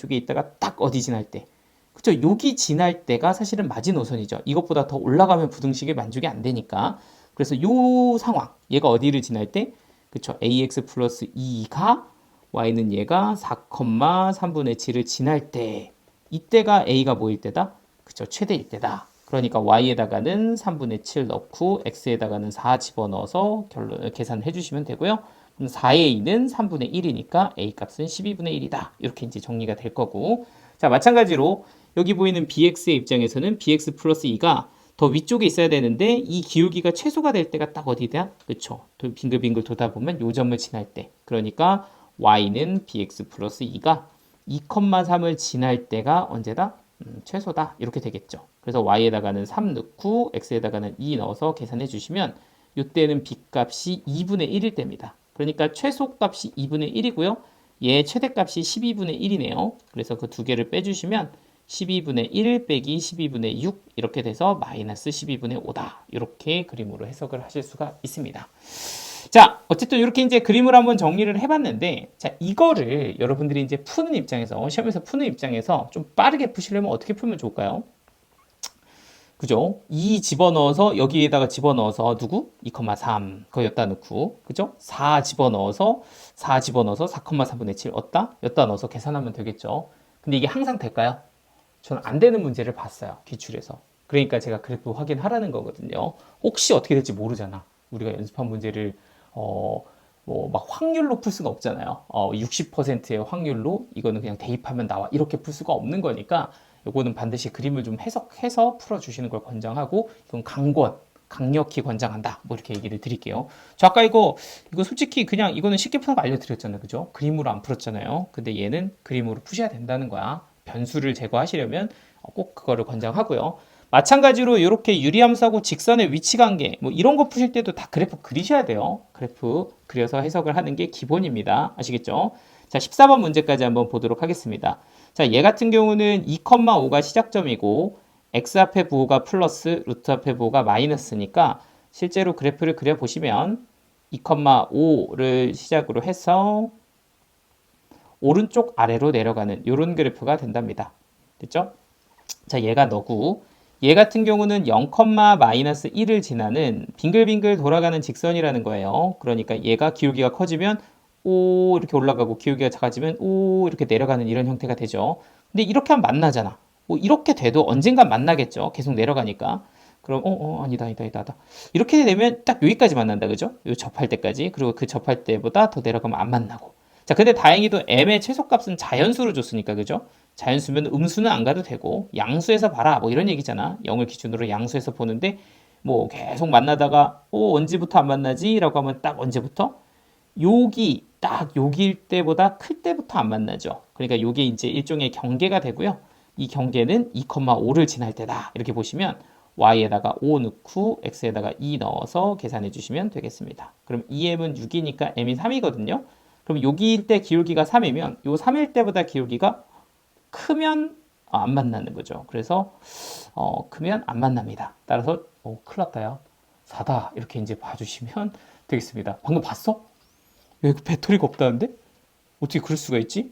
있다가 딱 어디 지날 때. 그쵸? 여기 지날 때가 사실은 마지노선이죠. 이것보다 더 올라가면 부등식이 만족이 안 되니까. 그래서 요 상황, 얘가 어디를 지날 때? 그쵸? ax 플러스 2가 y는 얘가 4,3분의 7을 지날 때 이때가 a가 뭐일 때다? 그쵸? 최대일 때다. 그러니까 y에다가는 3분의 7 넣고 x에다가는 4 집어넣어서 계산해 주시면 되고요. 그럼 4의 2는 3분의 1이니까 a 값은 12분의 1이다. 이렇게 이제 정리가 될 거고. 자, 마찬가지로 여기 보이는 bx의 입장에서는 bx 플러스 2가 더 위쪽에 있어야 되는데 이 기울기가 최소가 될 때가 딱 어디다? 그쵸? 빙글빙글 돌다 보면 요 점을 지날 때. 그러니까 y는 bx 플러스 2가 2,3을 지날 때가 언제다? 최소다. 이렇게 되겠죠. 그래서 y에다가는 3 넣고 x에다가는 2 넣어서 계산해 주시면 이때는 b값이 2분의 1일 때입니다. 그러니까 최소값이 2분의 1이고요. 얘 최대값이 12분의 1이네요. 그래서 그 2개를 빼주시면 12분의 1 빼기 12분의 6 이렇게 돼서 마이너스 12분의 5다. 이렇게 그림으로 해석을 하실 수가 있습니다. 자, 어쨌든 이렇게 이제 그림을 한번 정리를 해봤는데, 자, 이거를 여러분들이 이제 시험에서 푸는 입장에서 좀 빠르게 푸시려면 어떻게 풀면 좋을까요? 그죠? 2 집어넣어서 여기에다가 집어넣어서 누구? 2,3 그거 엿다 넣고 그죠? 4 집어넣어서 4,3분의 7 엿다 넣어서 계산하면 되겠죠. 근데 이게 항상 될까요? 저는 안 되는 문제를 봤어요. 기출에서. 그러니까 제가 그래프 확인하라는 거거든요. 혹시 어떻게 될지 모르잖아. 우리가 연습한 문제를 뭐 막 확률로 풀 수가 없잖아요. 60%의 확률로 이거는 그냥 대입하면 나와 이렇게 풀 수가 없는 거니까 요거는 반드시 그림을 좀 해석해서 풀어주시는 걸 권장하고 이건 강력히 권장한다. 뭐 이렇게 얘기를 드릴게요. 저 아까 이거 솔직히 그냥 이거는 쉽게 푸는 거 알려드렸잖아요. 그죠? 그림으로 안 풀었잖아요. 근데 얘는 그림으로 푸셔야 된다는 거야. 변수를 제거하시려면 꼭 그거를 권장하고요. 마찬가지로 이렇게 유리함수하고 직선의 위치 관계 뭐 이런 거 푸실 때도 다 그래프 그리셔야 돼요. 그래프 그려서 해석을 하는 게 기본입니다. 아시겠죠? 자, 14번 문제까지 한번 보도록 하겠습니다. 자, 얘 같은 경우는 2,5가 시작점이고 x 앞에 부호가 플러스 루트 앞에 부호가 마이너스니까 실제로 그래프를 그려보시면 2,5를 시작으로 해서 오른쪽 아래로 내려가는 이런 그래프가 된답니다. 됐죠? 자, 얘가 너고 얘 같은 경우는 0,-1을 지나는 빙글빙글 돌아가는 직선이라는 거예요. 그러니까 얘가 기울기가 커지면 오 이렇게 올라가고 기울기가 작아지면 오 이렇게 내려가는 이런 형태가 되죠. 근데 이렇게 하면 만나잖아. 뭐 이렇게 돼도 언젠간 만나겠죠. 계속 내려가니까. 그럼 아니다. 이렇게 되면 딱 여기까지 만난다. 그죠? 요 접할 때까지. 그리고 그 접할 때보다 더 내려가면 안 만나고. 자, 근데 다행히도 m의 최소값은 자연수로 줬으니까 그죠? 자연수면 음수는 안 가도 되고 양수에서 봐라 뭐 이런 얘기잖아. 0을 기준으로 양수에서 보는데 뭐 계속 만나다가 언제부터 안 만나지? 라고 하면 딱 언제부터? 여기 딱 여기일 때보다 클 때부터 안 만나죠. 그러니까 이게 이제 일종의 경계가 되고요. 이 경계는 2,5를 지날 때다. 이렇게 보시면 y에다가 5 넣고 x에다가 2 넣어서 계산해 주시면 되겠습니다. 그럼 2m은 6이니까 m이 3이거든요. 그럼 여기일 때 기울기가 3이면 요 3일 때보다 기울기가 크면 안 만나는 거죠. 그래서 크면 안 만납니다. 따라서 큰일 났다야. 4다. 이렇게 이제 봐주시면 되겠습니다. 방금 봤어? 여기 배터리가 없다는데? 어떻게 그럴 수가 있지?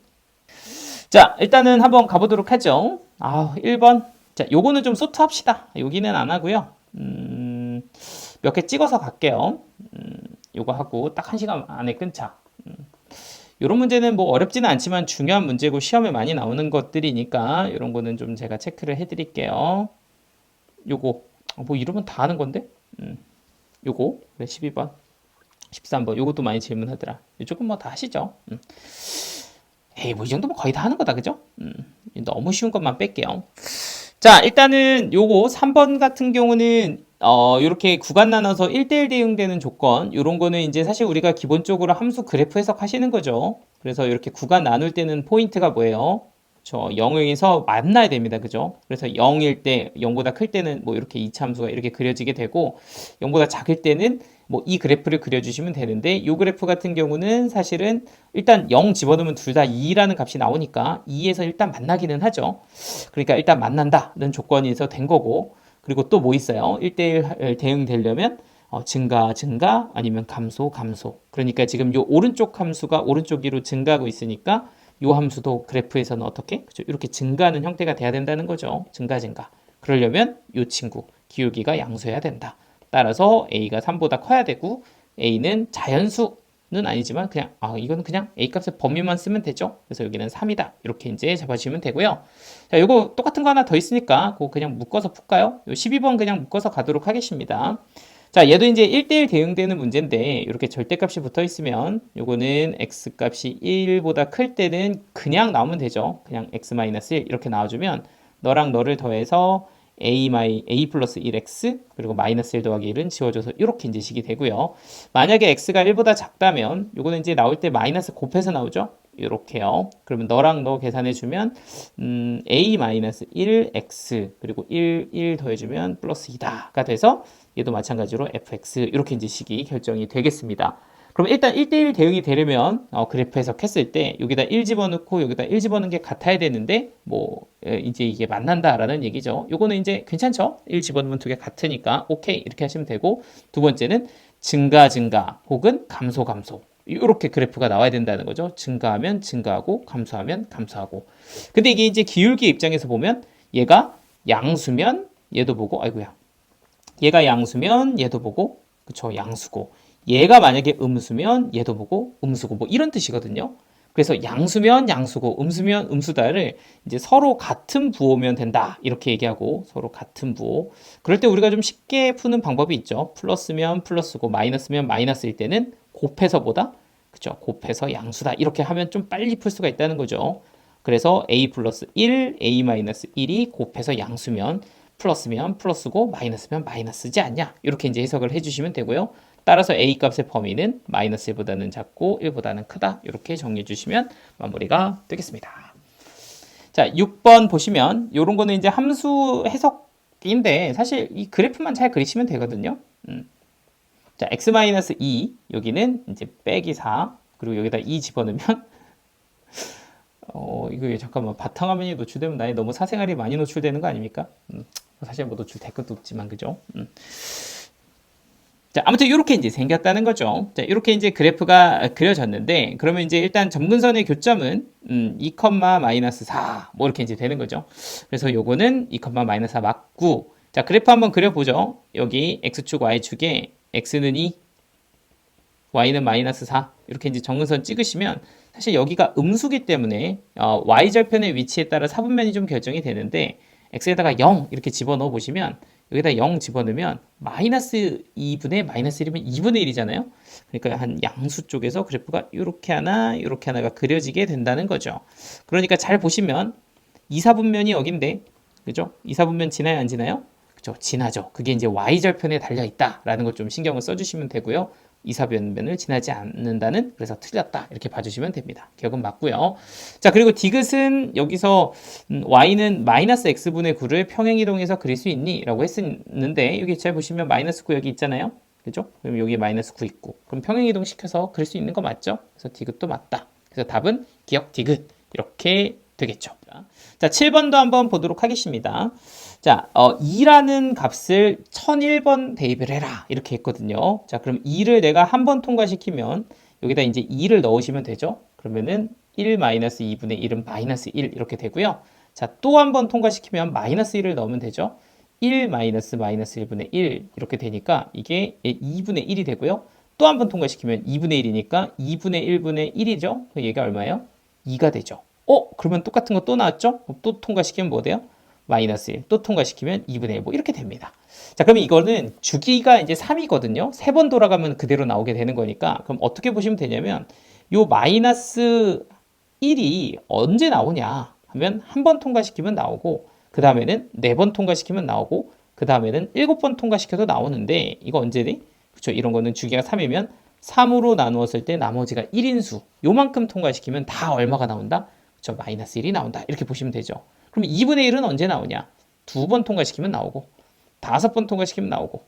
자, 일단은 한번 가보도록 하죠. 1번. 자, 요거는 좀 소트 합시다. 여기는 안 하고요. 몇 개 찍어서 갈게요. 요거 하고 딱 1시간 안에 끊자. 이런 문제는 뭐 어렵지는 않지만 중요한 문제고 시험에 많이 나오는 것들이니까 이런 거는 좀 제가 체크를 해드릴게요. 요거 뭐 이러면 다 하는 건데? 요거 그래 12번 13번 요것도 많이 질문하더라. 이쪽은 뭐 다 하시죠. 에이 뭐 이 정도면 거의 다 하는 거다 그죠? 너무 쉬운 것만 뺄게요. 자, 일단은 요거 3번 같은 경우는 이렇게 구간 나눠서 1대1 대응되는 조건, 이런 거는 이제 사실 우리가 기본적으로 함수 그래프 해석하시는 거죠. 그래서 이렇게 구간 나눌 때는 포인트가 뭐예요? 0에서 만나야 됩니다. 그죠? 그래서 0일 때, 0보다 클 때는 뭐 이렇게 이차함수가 이렇게 그려지게 되고, 0보다 작을 때는 뭐 이 그래프를 그려주시면 되는데, 이 그래프 같은 경우는 사실은 일단 0 집어넣으면 둘 다 2라는 값이 나오니까 2에서 일단 만나기는 하죠. 그러니까 일단 만난다는 조건에서 된 거고, 그리고 또 뭐 있어요? 1대1 대응되려면 증가 아니면 감소. 그러니까 지금 요 오른쪽 함수가 오른쪽 위로 증가하고 있으니까 요 함수도 그래프에서는 어떻게? 그죠? 이렇게 증가하는 형태가 돼야 된다는 거죠. 증가. 그러려면 요 친구 기울기가 양수해야 된다. 따라서 a가 3보다 커야 되고 a는 자연수는 아니지만 그냥 이거는 그냥 a 값의 범위만 쓰면 되죠. 그래서 여기는 3이다. 이렇게 이제 잡아주시면 되고요. 자, 요거 똑같은 거 하나 더 있으니까 그거 그냥 묶어서 풀까요? 요 12번 그냥 묶어서 가도록 하겠습니다. 자, 얘도 이제 1대1 대응되는 문제인데 이렇게 절대값이 붙어 있으면 요거는 x값이 1보다 클 때는 그냥 나오면 되죠. 그냥 x-1 이렇게 나와주면 너랑 너를 더해서 a 플러스 1x 그리고 마이너스 1 더하기 1은 지워져서 이렇게 이제 식이 되고요. 만약에 x가 1보다 작다면 요거는 이제 나올 때 마이너스 곱해서 나오죠. 이렇게요. 그러면 너랑 너 계산해주면 a-1x 그리고 1 더해주면 플러스 2다가 돼서 얘도 마찬가지로 fx 이렇게 이제 식이 결정이 되겠습니다. 그럼 일단 1대1 대응이 되려면 그래프 해석했을 때 여기다 1 집어넣고 여기다 1 집어넣는 게 같아야 되는데 뭐 이제 이게 만난다라는 얘기죠. 요거는 이제 괜찮죠? 1 집어넣으면 두 개 같으니까 오케이 이렇게 하시면 되고 두 번째는 증가 혹은 감소 이렇게 그래프가 나와야 된다는 거죠. 증가하면 증가하고 감소하면 감소하고. 근데 이게 이제 기울기 입장에서 보면 얘가 양수면 얘도 보고 얘가 양수면 얘도 보고 그쵸 양수고 얘가 만약에 음수면 얘도 보고 음수고 뭐 이런 뜻이거든요. 그래서 양수면 양수고 음수면 음수다를 이제 서로 같은 부호면 된다. 이렇게 얘기하고 서로 같은 부호. 그럴 때 우리가 좀 쉽게 푸는 방법이 있죠. 플러스면 플러스고 마이너스면 마이너스일 때는 곱해서보다 그죠? 곱해서 양수다. 이렇게 하면 좀 빨리 풀 수가 있다는 거죠. 그래서 a 플러스 1, a 마이너스 1이 곱해서 양수면 플러스면 플러스고 마이너스면 마이너스지 않냐? 이렇게 이제 해석을 해주시면 되고요. 따라서 a 값의 범위는 마이너스 1보다는 작고 1보다는 크다. 이렇게 정리해 주시면 마무리가 되겠습니다. 자, 6번 보시면 이런 거는 이제 함수 해석인데 사실 이 그래프만 잘 그리시면 되거든요. 자, x-2 여기는 이제 빼기 4 그리고 여기다 2 집어넣으면 이거 잠깐만 바탕화면이 노출되면 나의 너무 사생활이 많이 노출되는 거 아닙니까? 사실 뭐 노출될 것도 없지만 그죠? 자, 아무튼 이렇게 이제 생겼다는 거죠. 자, 이렇게 이제 그래프가 그려졌는데, 그러면 이제 일단 점근선의 교점은 2, 마이너스 4, 뭐 이렇게 이제 되는 거죠. 그래서 요거는 2, 마이너스 4 맞고, 자, 그래프 한번 그려보죠. 여기 x축, y축에 x는 2, y는 마이너스 4, 이렇게 이제 점근선 찍으시면, 사실 여기가 음수기 때문에 y절편의 위치에 따라 사분면이 좀 결정이 되는데, x에다가 0 이렇게 집어넣어 보시면 여기다 0 집어넣으면 마이너스 2분의 마이너스 1이면 2분의 1이잖아요. 그러니까 한 양수 쪽에서 그래프가 이렇게 하나가 그려지게 된다는 거죠. 그러니까 잘 보시면 2, 4분면이 여긴데 그죠? 2, 4분면 지나요 안 지나요? 그죠? 지나죠. 그게 이제 y절편에 달려 있다라는 걸 좀 신경을 써주시면 되고요. 2, 4분면을 지나지 않는다는 그래서 틀렸다 이렇게 봐주시면 됩니다. 기억은 맞고요. 자, 그리고 디귿은 여기서 y는 마이너스 x분의 9를 평행이동해서 그릴 수 있니? 라고 했었는데 여기 잘 보시면 마이너스 9 여기 있잖아요. 그죠? 그럼 여기 마이너스 9 있고 그럼 평행이동 시켜서 그릴 수 있는 거 맞죠? 그래서 디귿도 맞다. 그래서 답은 기억 디귿 이렇게 되겠죠. 자, 7번도 한번 보도록 하겠습니다. 자, 2라는 값을 1001번 대입을 해라. 이렇게 했거든요. 자, 그럼 2를 내가 한 번 통과시키면 여기다 이제 2를 넣으시면 되죠. 그러면은 1 마이너스 2분의 1은 마이너스 1 이렇게 되고요. 자, 또 한 번 통과시키면 마이너스 1을 넣으면 되죠. 1 마이너스 1분의 1 이렇게 되니까 이게 2분의 1이 되고요. 또 한 번 통과시키면 2분의 1이니까 2분의 1분의 1이죠. 얘가 얼마예요? 2가 되죠. 그러면 똑같은 거 또 나왔죠? 또 통과시키면 뭐 돼요? 마이너스 1. 또 통과시키면 2분의 1. 뭐 이렇게 됩니다. 자, 그러면 이거는 주기가 이제 3이거든요. 3번 돌아가면 그대로 나오게 되는 거니까. 그럼 어떻게 보시면 되냐면 요 마이너스 1이 언제 나오냐 하면 한 번 통과시키면 나오고 그 다음에는 4번 통과시키면 나오고 그 다음에는 7번 통과시켜도 나오는데 이거 언제 돼? 그렇죠. 이런 거는 주기가 3이면 3으로 나누었을 때 나머지가 1인수 요만큼 통과시키면 다 얼마가 나온다? 그렇죠. 마이너스 1이 나온다. 이렇게 보시면 되죠. 그럼 2분의 1은 언제 나오냐? 2번 통과시키면 나오고 5번 통과시키면 나오고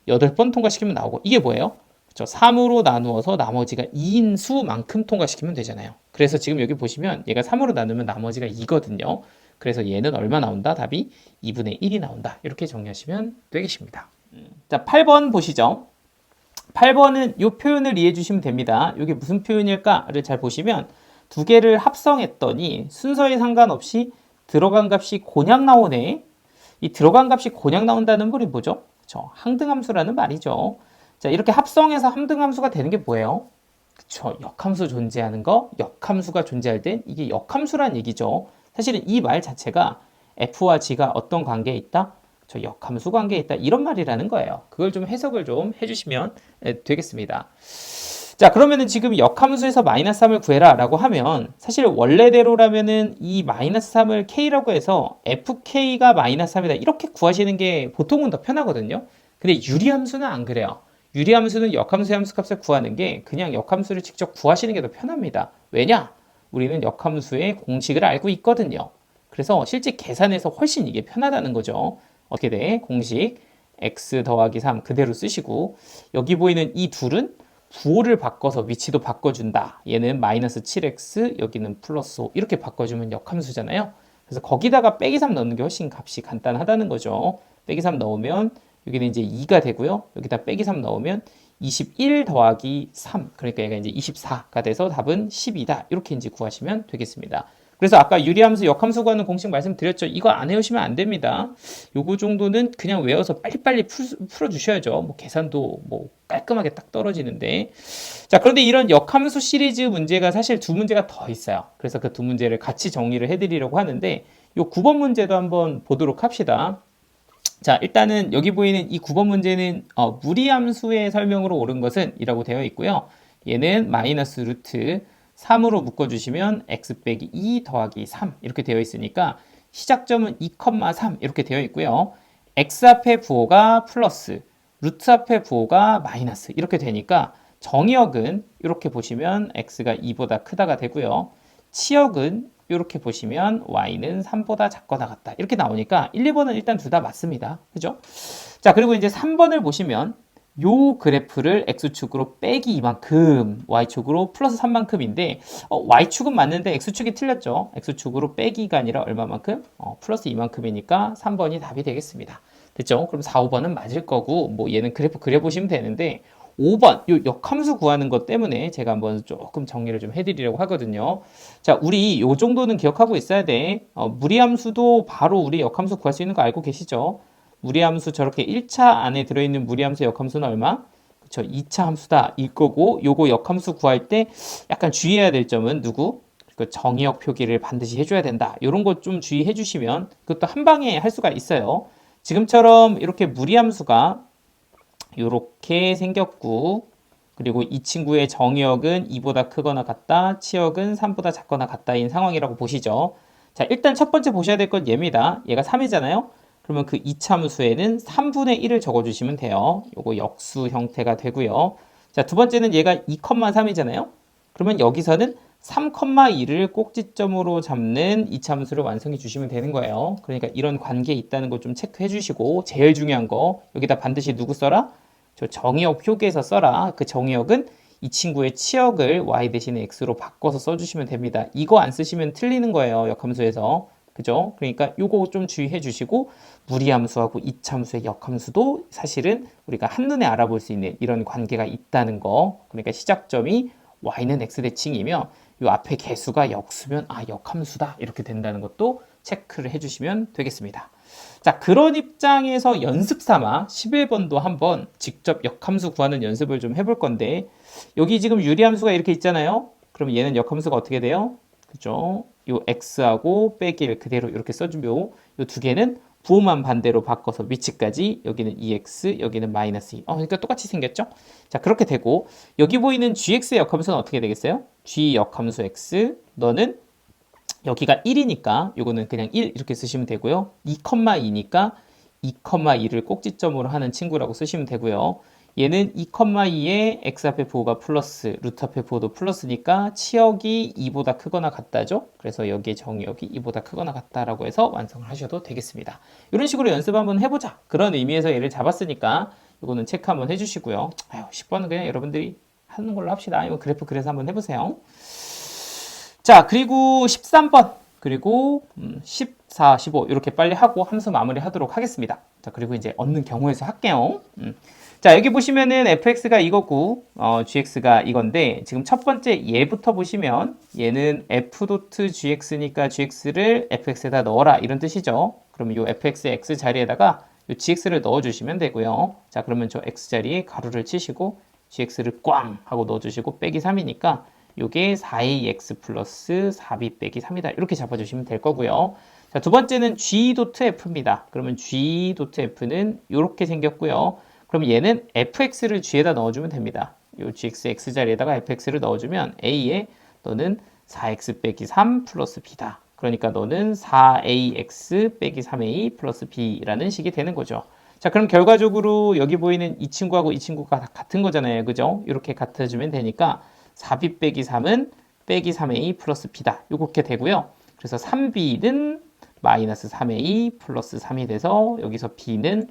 8번 통과시키면 나오고 이게 뭐예요? 그렇죠. 3으로 나누어서 나머지가 2인수만큼 통과시키면 되잖아요. 그래서 지금 여기 보시면 얘가 3으로 나누면 나머지가 2거든요. 그래서 얘는 얼마 나온다? 답이 2분의 1이 나온다. 이렇게 정리하시면 되겠습니다. 자, 8번 보시죠. 8번은 이 표현을 이해해 주시면 됩니다. 이게 무슨 표현일까를 잘 보시면 두 개를 합성했더니 순서에 상관없이 들어간 값이 곤약 나오네. 이 들어간 값이 곤약 나온다는 말이 뭐죠? 그렇죠. 항등함수라는 말이죠. 자, 이렇게 합성해서 함등함수가 되는 게 뭐예요? 그렇죠. 역함수 존재하는 거, 역함수가 존재할 땐 이게 역함수란 얘기죠. 사실은 이 말 자체가 F와 G가 어떤 관계에 있다? 저 역함수 관계에 있다. 이런 말이라는 거예요. 그걸 좀 해석을 좀 해주시면 되겠습니다. 자, 그러면은 지금 역함수에서 마이너스 3을 구해라 라고 하면 사실 원래대로라면은 이 마이너스 3을 K라고 해서 FK가 마이너스 3이다 이렇게 구하시는 게 보통은 더 편하거든요. 근데 유리함수는 안 그래요. 유리함수는 역함수의 함수값을 구하는 게 그냥 역함수를 직접 구하시는 게 더 편합니다. 왜냐? 우리는 역함수의 공식을 알고 있거든요. 그래서 실제 계산에서 훨씬 이게 편하다는 거죠. 어떻게 돼? 공식 x 더하기 3 그대로 쓰시고 여기 보이는 이 둘은 부호를 바꿔서 위치도 바꿔준다. 얘는 마이너스 7x, 여기는 플러스 5 이렇게 바꿔주면 역함수잖아요. 그래서 거기다가 빼기 3 넣는 게 훨씬 값이 간단하다는 거죠. 빼기 3 넣으면 여기는 이제 2가 되고요. 여기다 빼기 3 넣으면 21 더하기 3 그러니까 얘가 이제 24가 돼서 답은 12다. 이렇게 이제 구하시면 되겠습니다. 그래서 아까 유리함수, 역함수 구하는 공식 말씀드렸죠. 이거 안 외우시면 안 됩니다. 요거 정도는 그냥 외워서 빨리빨리 풀어주셔야죠. 뭐 계산도 뭐 깔끔하게 딱 떨어지는데. 자, 그런데 이런 역함수 시리즈 문제가 사실 두 문제가 더 있어요. 그래서 그 두 문제를 같이 정리를 해드리려고 하는데 요 9번 문제도 한번 보도록 합시다. 자, 일단은 여기 보이는 이 9번 문제는 무리함수의 설명으로 옳은 것은 이라고 되어 있고요. 얘는 마이너스 루트 3으로 묶어주시면 x 빼기 2 더하기 3 이렇게 되어 있으니까 시작점은 2,3 이렇게 되어 있고요. x 앞에 부호가 플러스, 루트 앞에 부호가 마이너스 이렇게 되니까 정의역은 이렇게 보시면 x가 2보다 크다가 되고요. 치역은 이렇게 보시면 y는 3보다 작거나 같다 이렇게 나오니까 1, 2번은 일단 둘 다 맞습니다. 그죠? 자, 그리고 이제 3번을 보시면 요 그래프를 x축으로 빼기 이만큼, y축으로 플러스 3만큼인데 y축은 맞는데 x축이 틀렸죠. x축으로 빼기가 아니라 얼마만큼? 플러스 이만큼이니까 3번이 답이 되겠습니다. 됐죠? 그럼 4, 5번은 맞을 거고 뭐 얘는 그래프 그려보시면 되는데 5번 요 역함수 구하는 것 때문에 제가 한번 조금 정리를 좀 해드리려고 하거든요. 자, 우리 요 정도는 기억하고 있어야 돼. 무리함수도 바로 우리 역함수 구할 수 있는 거 알고 계시죠? 무리함수 저렇게 1차 안에 들어있는 무리함수 역함수는 얼마? 그쵸, 2차 함수다 일 거고 요거 역함수 구할 때 약간 주의해야 될 점은 누구? 그 정의역 표기를 반드시 해줘야 된다. 이런 것 좀 주의해 주시면 그것도 한 방에 할 수가 있어요. 지금처럼 이렇게 무리함수가 이렇게 생겼고 그리고 이 친구의 정의역은 2보다 크거나 같다, 치역은 3보다 작거나 같다인 상황이라고 보시죠. 자, 일단 첫 번째 보셔야 될 건 얘입니다. 얘가 3이잖아요. 그러면 그 이차함수에는 3분의 1을 적어주시면 돼요. 요거 역수 형태가 되고요. 자, 두 번째는 얘가 2,3이잖아요. 그러면 여기서는 3,2를 꼭지점으로 잡는 이차함수를 완성해 주시면 되는 거예요. 그러니까 이런 관계 있다는 거 좀 체크해 주시고 제일 중요한 거 여기다 반드시 누구 써라? 저 정의역 표기에서 써라. 그 정의역은 이 친구의 치역을 y 대신에 x로 바꿔서 써주시면 됩니다. 이거 안 쓰시면 틀리는 거예요. 역함수에서. 그죠? 그러니까 요거 좀 주의해 주시고 무리함수하고 이차함수의 역함수도 사실은 우리가 한눈에 알아볼 수 있는 이런 관계가 있다는 거. 그러니까 시작점이 y는 x 대칭이며 요 앞에 개수가 역수면 역함수다 이렇게 된다는 것도 체크를 해주시면 되겠습니다. 자, 그런 입장에서 연습 삼아 11번도 한번 직접 역함수 구하는 연습을 좀 해볼 건데 여기 지금 유리함수가 이렇게 있잖아요. 그럼 얘는 역함수가 어떻게 돼요? 그죠? 요 x하고 빼기 1 그대로 이렇게 써주면 요 두 개는 부호만 반대로 바꿔서 위치까지 여기는 2x 여기는 마이너스 2 그러니까 똑같이 생겼죠? 자, 그렇게 되고 여기 보이는 gx의 역함수는 어떻게 되겠어요? g 역함수 x 너는 여기가 1이니까 요거는 그냥 1 이렇게 쓰시면 되고요. 2,2니까 2,2를 꼭지점으로 하는 친구라고 쓰시면 되고요. 얘는 2,2에 x 앞에 부호가 플러스, 루트 앞에 부호도 플러스니까 치역이 2보다 크거나 같다죠. 그래서 여기에 정의역이 2보다 크거나 같다라고 해서 완성을 하셔도 되겠습니다. 이런 식으로 연습 한번 해보자. 그런 의미에서 얘를 잡았으니까 이거는 체크 한번 해주시고요. 10번은 그냥 여러분들이 하는 걸로 합시다. 이거 그래프 그래서 한번 해보세요. 자, 그리고 13번, 그리고 14, 15 이렇게 빨리 하고 함수 마무리 하도록 하겠습니다. 자, 그리고 이제 얻는 경우에서 할게요. 자, 여기 보시면은 fx가 이거고 gx가 이건데 지금 첫 번째 얘부터 보시면 얘는 f.gx니까 gx를 fx에다 넣어라 이런 뜻이죠. 그러면 요 fx의 x 자리에다가 요 gx를 넣어주시면 되고요. 자, 그러면 저 x 자리에 가로를 치시고 gx를 꽝 하고 넣어주시고 빼기 3이니까 요게 4ax 플러스 4b 빼기 3이다. 이렇게 잡아주시면 될 거고요. 자, 두 번째는 g.f입니다. 그러면 g.f는 이렇게 생겼고요. 그럼 얘는 fx를 g에다 넣어주면 됩니다. 요 gx x자리에다가 fx를 넣어주면 a에 너는 4x 빼기 3 플러스 b다. 그러니까 너는 4ax 빼기 3a 플러스 b라는 식이 되는 거죠. 자, 그럼 결과적으로 여기 보이는 이 친구하고 이 친구가 다 같은 거잖아요. 그죠? 이렇게 같아지면 되니까 4b 빼기 3은 빼기 3a 플러스 b다. 요렇게 되고요. 그래서 3b는 마이너스 3a 플러스 3이 돼서 여기서 b는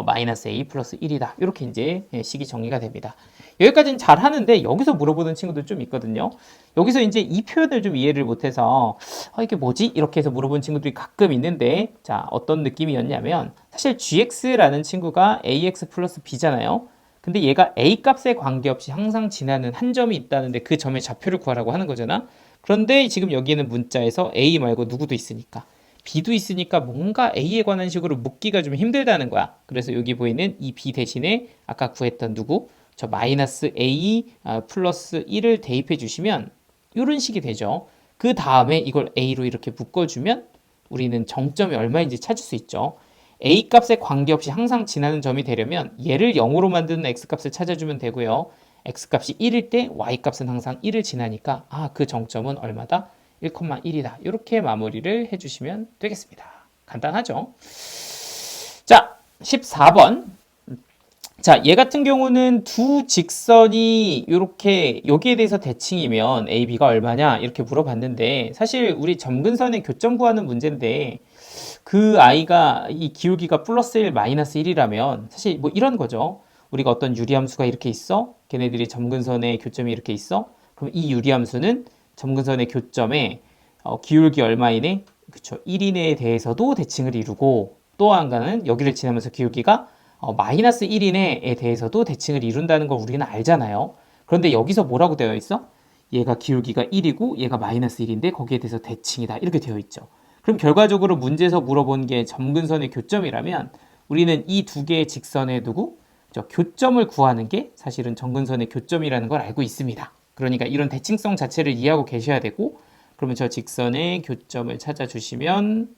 마이너스 a 플러스 1이다. 이렇게 이제 식이 정리가 됩니다. 여기까지는 잘 하는데 여기서 물어보는 친구들 좀 있거든요. 여기서 이제 이 표현을 좀 이해를 못해서 이게 뭐지? 이렇게 해서 물어보는 친구들이 가끔 있는데 자, 어떤 느낌이었냐면 사실 gx라는 친구가 ax 플러스 b잖아요. 근데 얘가 a 값에 관계없이 항상 지나는 한 점이 있다는데 그 점의 좌표를 구하라고 하는 거잖아. 그런데 지금 여기는 문자에서 A 말고 누구도 있으니까 B도 있으니까 뭔가 A에 관한 식으로 묻기가 좀 힘들다는 거야. 그래서 여기 보이는 이 B 대신에 아까 구했던 누구? 저 마이너스 A 플러스 1을 대입해 주시면 이런 식이 되죠. 그 다음에 이걸 A로 이렇게 묶어주면 우리는 정점이 얼마인지 찾을 수 있죠. A 값에 관계없이 항상 지나는 점이 되려면 얘를 0으로 만드는 X 값을 찾아주면 되고요. X 값이 1일 때 Y 값은 항상 1을 지나니까 그 정점은 얼마다? 1,1이다. 이렇게 마무리를 해주시면 되겠습니다. 간단하죠? 자, 14번. 자, 얘 같은 경우는 두 직선이 이렇게 여기에 대해서 대칭이면 A, B가 얼마냐 이렇게 물어봤는데 사실 우리 점근선의 교점 구하는 문제인데 그 아이가 이 기울기가 플러스 1, 마이너스 1이라면 사실 뭐 이런 거죠. 우리가 어떤 유리함수가 이렇게 있어? 걔네들이 점근선의 교점이 이렇게 있어? 그럼 이 유리함수는 점근선의 교점에 기울기 얼마이네? 그쵸. 1이네에 대해서도 대칭을 이루고 또 한 가는 여기를 지나면서 기울기가 마이너스 1이네에 대해서도 대칭을 이룬다는 걸 우리는 알잖아요. 그런데 여기서 뭐라고 되어 있어? 얘가 기울기가 1이고 얘가 마이너스 1인데 거기에 대해서 대칭이다. 이렇게 되어 있죠. 그럼 결과적으로 문제에서 물어본 게 점근선의 교점이라면 우리는 이 두 개의 직선의 누구? 저 교점을 구하는 게 사실은 점근선의 교점이라는 걸 알고 있습니다. 그러니까 이런 대칭성 자체를 이해하고 계셔야 되고 그러면 저 직선의 교점을 찾아주시면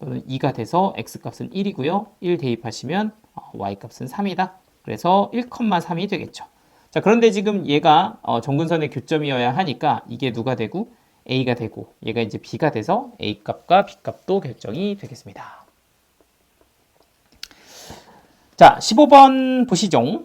2가 돼서 x값은 1이고요. 1 대입하시면 y값은 3이다. 그래서 1,3이 되겠죠. 자, 그런데 지금 얘가 점근선의 교점이어야 하니까 이게 누가 되고 A가 되고 얘가 이제 B가 돼서 A값과 B값도 결정이 되겠습니다. 자, 15번 보시죠.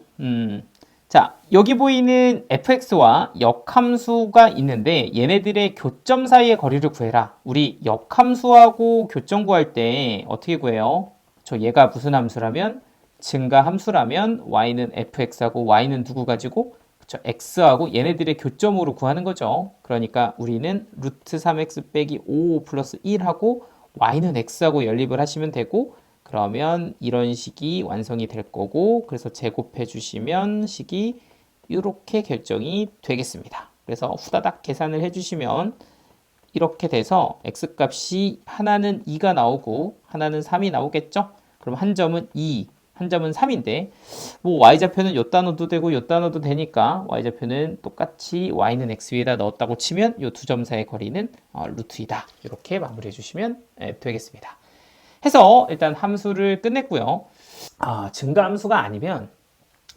자, 여기 보이는 fx와 역함수가 있는데 얘네들의 교점 사이의 거리를 구해라. 우리 역함수하고 교점 구할 때 어떻게 구해요? 저 얘가 무슨 함수라면 증가 함수라면 y는 fx하고 y는 누구 가지고 그쵸, x하고 얘네들의 교점으로 구하는 거죠. 그러니까 우리는 루트 3x 빼기 5 플러스 1하고 y는 x하고 연립을 하시면 되고 그러면 이런 식이 완성이 될 거고 그래서 제곱해 주시면 식이 이렇게 결정이 되겠습니다. 그래서 후다닥 계산을 해주시면 이렇게 돼서 x값이 하나는 2가 나오고 하나는 3이 나오겠죠? 그럼 한 점은 2, 한 점은 3인데 뭐 y좌표는 요 단어도 되고 요 단어도 되니까 y좌표는 똑같이 y는 x 위에다 넣었다고 치면 요 두 점 사이의 거리는 루트 2다. 이렇게 마무리해 주시면 되겠습니다. 해서 일단 함수를 끝냈고요. 증가 함수가 아니면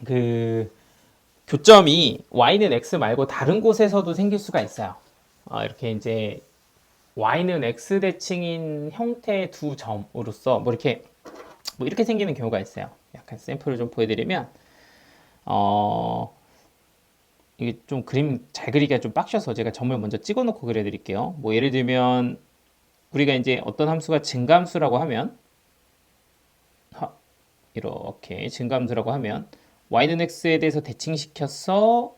그 교점이 y는 x 말고 다른 곳에서도 생길 수가 있어요. 이렇게 이제 y는 x 대칭인 형태의 두 점으로서 뭐 이렇게 생기는 경우가 있어요. 약간 샘플을 좀 보여드리면 이게 좀 그림 잘 그리기가 좀 빡셔서 제가 점을 먼저 찍어놓고 그려드릴게요. 뭐 예를 들면 우리가 이제 어떤 함수가 증가함수라고 하면 이렇게 증가함수라고 하면 y는 x에 대해서 대칭시켜서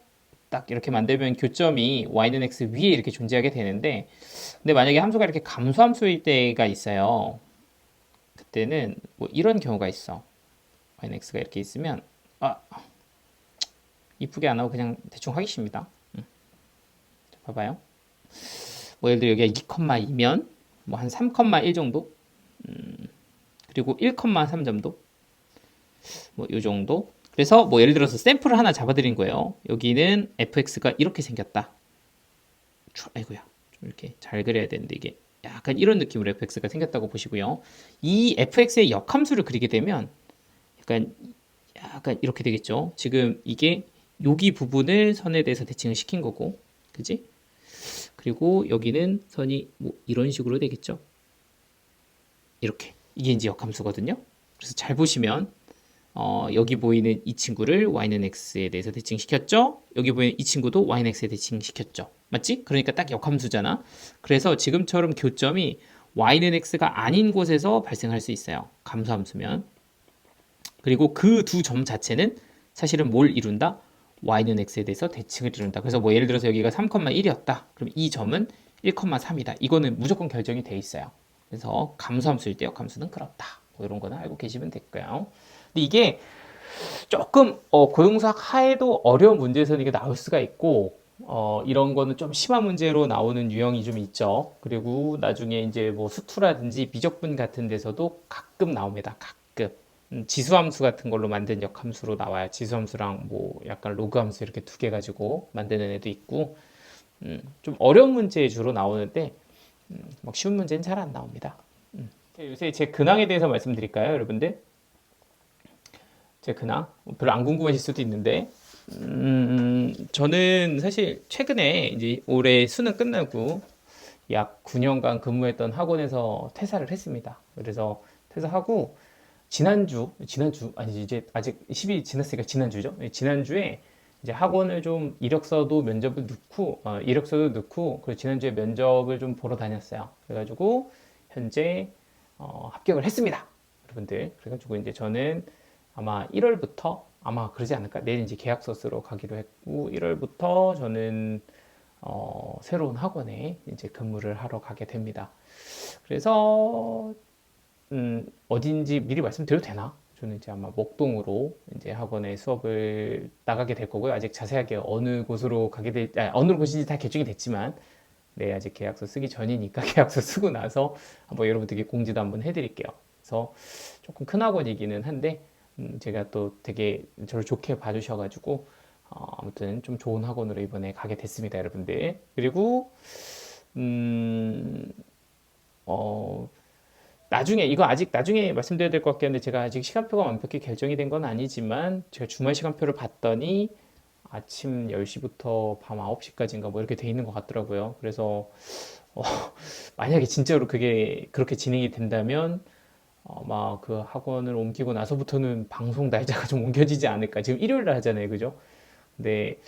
딱 이렇게 만들면 교점이 y는 x 위에 이렇게 존재하게 되는데 근데 만약에 함수가 이렇게 감소함수일 때가 있어요. 그때는 뭐 이런 경우가 있어. y는 x가 이렇게 있으면 이쁘게 안 하고 그냥 대충 하기 쉽니다. 봐봐요. 뭐 예를 들어 여기가 2,2면 뭐 한 3,1 정도 그리고 1,3 정도 뭐 요 정도. 그래서 뭐 예를 들어서 샘플을 하나 잡아드린 거예요. 여기는 fx가 이렇게 생겼다. 아이고야, 좀 이렇게 잘 그려야 되는데 이게 약간 이런 느낌으로 fx가 생겼다고 보시고요. 이 fx의 역함수를 그리게 되면 약간 이렇게 되겠죠. 지금 이게 여기 부분을 선에 대해서 대칭을 시킨 거고, 그지? 그리고 여기는 선이 뭐 이런 식으로 되겠죠. 이렇게 이게 이제 역함수거든요. 그래서 잘 보시면 여기 보이는 이 친구를 y는 x에 대해서 대칭시켰죠. 여기 보이는 이 친구도 y는 x에 대칭시켰죠. 맞지? 그러니까 딱 역함수잖아. 그래서 지금처럼 교점이 y는 x가 아닌 곳에서 발생할 수 있어요. 감소함수면. 그리고 그 두 점 자체는 사실은 뭘 이룬다? y는 x에 대해서 대칭을 이룬다. 그래서 뭐 예를 들어서 여기가 3,1이었다. 그럼 이 점은 1,3이다. 이거는 무조건 결정이 돼 있어요. 그래서 감소함수일 때 역함수는 그렇다. 뭐 이런 거는 알고 계시면 될까요? 근데 이게 조금 고용수학 하에도 어려운 문제에서는 이게 나올 수가 있고 이런 거는 좀 심한 문제로 나오는 유형이 좀 있죠. 그리고 나중에 이제 뭐 수투라든지 미적분 같은 데서도 가끔 나옵니다. 가끔. 지수함수 같은 걸로 만든 역함수로 나와요. 지수함수랑 뭐 약간 로그함수 이렇게 두 개 가지고 만드는 애도 있고, 좀 어려운 문제 주로 나오는데, 막 쉬운 문제는 잘 안 나옵니다. 요새 제 근황에 대해서 말씀드릴까요, 여러분들? 제 근황? 별로 안 궁금하실 수도 있는데, 저는 사실 최근에 이제 올해 수능 끝나고 약 9년간 근무했던 학원에서 퇴사를 했습니다. 그래서 퇴사하고 아니 이제 아직 10일 지났으니까 지난주죠. 네, 지난주에 이제 학원을 좀 이력서도 면접을 넣고 이력서도 넣고 그리고 지난주에 면접을 좀 보러 다녔어요. 그래가지고 현재 합격을 했습니다. 여러분들. 그래가지고 이제 저는 아마 1월부터 아마 그러지 않을까? 내일 이제 계약서 쓰러 가기로 했고 1월부터 저는 새로운 학원에 이제 근무를 하러 가게 됩니다. 그래서 어딘지 미리 말씀드려도 되나? 저는 이제 아마 목동으로 이제 학원에 수업을 나가게 될 거고요. 아직 자세하게 어느 곳으로 어느 곳인지 다 결정이 됐지만, 네, 아직 계약서 쓰기 전이니까 계약서 쓰고 나서 한번 여러분들께 공지도 한번 해드릴게요. 그래서 조금 큰 학원이기는 한데, 제가 또 되게 저를 좋게 봐주셔가지고, 아무튼 좀 좋은 학원으로 이번에 가게 됐습니다, 여러분들. 그리고, 음, 어, 나중에 이거 아직 나중에 말씀드려야 될 것 같긴 한데 제가 아직 시간표가 완벽히 결정이 된 건 아니지만 제가 주말 시간표를 봤더니 아침 10시부터 밤 9시까지인가 뭐 이렇게 돼 있는 것 같더라고요. 그래서 어, 만약에 진짜로 그게 그렇게 진행이 된다면 아마 그 학원을 옮기고 나서부터는 방송 날짜가 좀 옮겨지지 않을까. 지금 일요일 날 하잖아요. 그죠? 근데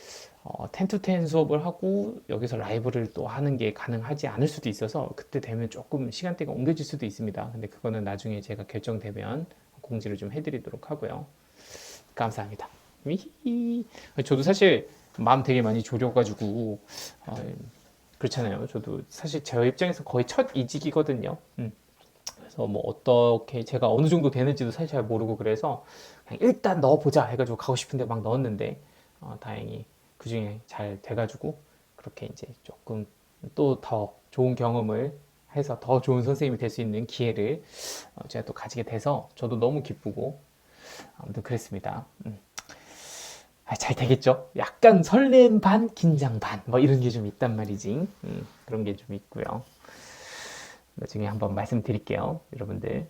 10to10 수업을 하고 여기서 라이브를 또 하는 게 가능하지 않을 수도 있어서 그때 되면 조금 시간대가 옮겨질 수도 있습니다. 근데 그거는 나중에 제가 결정되면 공지를 좀 해드리도록 하고요. 감사합니다. 저도 사실 마음 되게 많이 졸여가지고 그렇잖아요. 저도 사실 제 입장에서 거의 첫 이직이거든요. 그래서 뭐 어떻게 제가 어느 정도 되는지도 사실 잘 모르고 그래서 그냥 일단 넣어보자 해가지고 가고 싶은데 막 넣었는데 다행히 그 중에 잘 돼가지고 그렇게 이제 조금 또 더 좋은 경험을 해서 더 좋은 선생님이 될 수 있는 기회를 제가 또 가지게 돼서 저도 너무 기쁘고 아무튼 그랬습니다. 잘 되겠죠? 약간 설렘 반, 긴장 반, 뭐 이런 게 좀 있단 말이지. 그런 게 좀 있고요. 나중에 한번 말씀드릴게요, 여러분들.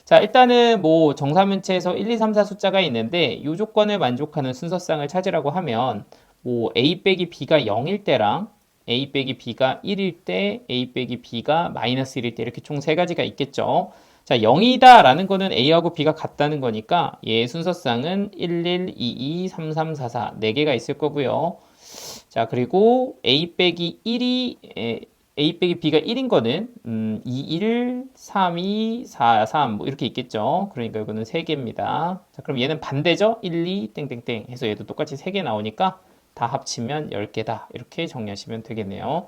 자, 일단은 뭐 정사면체에서 1, 2, 3, 4 숫자가 있는데 이 조건을 만족하는 순서쌍을 찾으라고 하면 뭐 a 빼기 b가 0일 때랑 a 빼기 b가 1일 때, a 빼기 b가 마이너스 1일 때 이렇게 총 세 가지가 있겠죠. 자, 0이다 라는 거는 a하고 b가 같다는 거니까 얘 순서쌍은 1, 1, 2, 2, 3, 3, 4, 4 네 개가 있을 거고요. 자, 그리고 a 빼기 1이 a 빼기 b가 1인 거는 2, 1, 3, 2, 4, 3 뭐 이렇게 있겠죠. 그러니까 이거는 3개입니다. 자, 그럼 얘는 반대죠. 1, 2, 땡땡땡 해서 얘도 똑같이 3개 나오니까 다 합치면 10개다. 이렇게 정리하시면 되겠네요.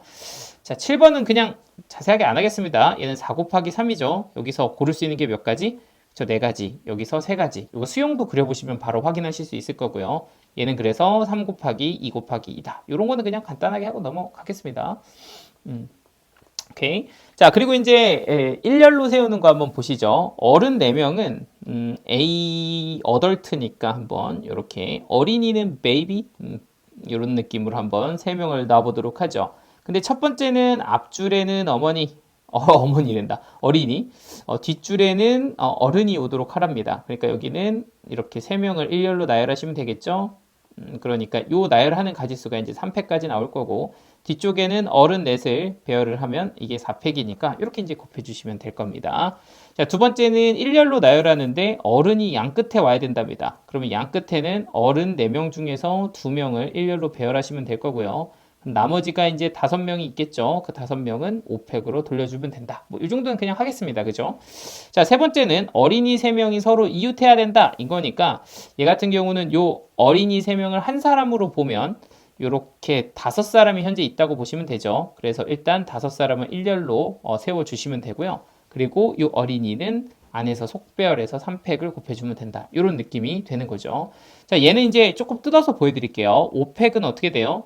자, 7번은 그냥 자세하게 안 하겠습니다. 얘는 4 곱하기 3이죠. 여기서 고를 수 있는 게 몇 가지? 저 4가지, 여기서 3가지. 이거 수용도 그려보시면 바로 확인하실 수 있을 거고요. 얘는 그래서 3 곱하기 2 곱하기 2다. 이런 거는 그냥 간단하게 하고 넘어가겠습니다. 오케이. 자, 그리고 이제 일렬로 세우는 거 한번 보시죠. 어른 4명은 A 어덜트니까 한번 이렇게 어린이는 베이비 이런 느낌으로 한번 3명을 놔보도록 하죠. 근데 첫 번째는 앞줄에는 어머니랜다. 어린이. 뒷줄에는 어른이 오도록 하랍니다. 그러니까 여기는 이렇게 3명을 일렬로 나열하시면 되겠죠. 그러니까 요 나열하는 가지수가 이제 3팩까지 나올 거고 뒤쪽에는 어른 넷을 배열을 하면 이게 4팩이니까 이렇게 이제 곱해주시면 될 겁니다. 자, 두 번째는 일렬로 나열하는데 어른이 양 끝에 와야 된답니다. 그러면 양 끝에는 어른 4명 중에서 2명을 일렬로 배열하시면 될 거고요. 나머지가 이제 5명이 있겠죠. 그 5명은 5팩으로 돌려주면 된다. 뭐 이 정도는 그냥 하겠습니다. 그죠? 자, 세 번째는 어린이 3명이 서로 이웃해야 된다. 이거니까 얘 같은 경우는 요 어린이 3명을 한 사람으로 보면 이렇게 5사람이 현재 있다고 보시면 되죠. 그래서 일단 5사람을 일렬로 세워주시면 되고요. 그리고 이 어린이는 안에서 속배열해서 3팩을 곱해주면 된다. 이런 느낌이 되는 거죠. 자, 얘는 이제 조금 뜯어서 보여드릴게요. 5팩은 어떻게 돼요?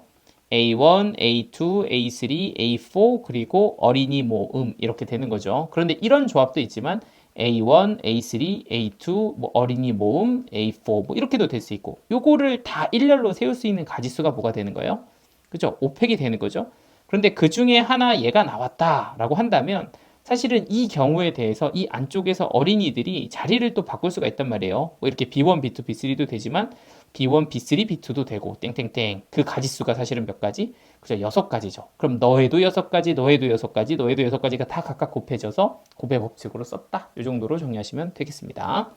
A1, A2, A3, A4 그리고 어린이 모음 이렇게 되는 거죠. 그런데 이런 조합도 있지만 A1, A3, A2, 뭐 어린이 모음, A4 뭐 이렇게도 될 수 있고 요거를 다 일렬로 세울 수 있는 가지수가 뭐가 되는 거예요? 그죠? 5팩이 되는 거죠. 그런데 그 중에 하나 얘가 나왔다라고 한다면 사실은 이 경우에 대해서 이 안쪽에서 어린이들이 자리를 또 바꿀 수가 있단 말이에요. 뭐 이렇게 B1, B2, B3도 되지만 B1, B3, B2도 되고 땡땡땡 그 가지수가 사실은 몇 가지? 그죠? 6가지죠. 그럼 너에도 6가지, 너에도 6가지, 너에도 6가지가 다 각각 곱해져서 곱해 법칙으로 썼다. 이 정도로 정리하시면 되겠습니다.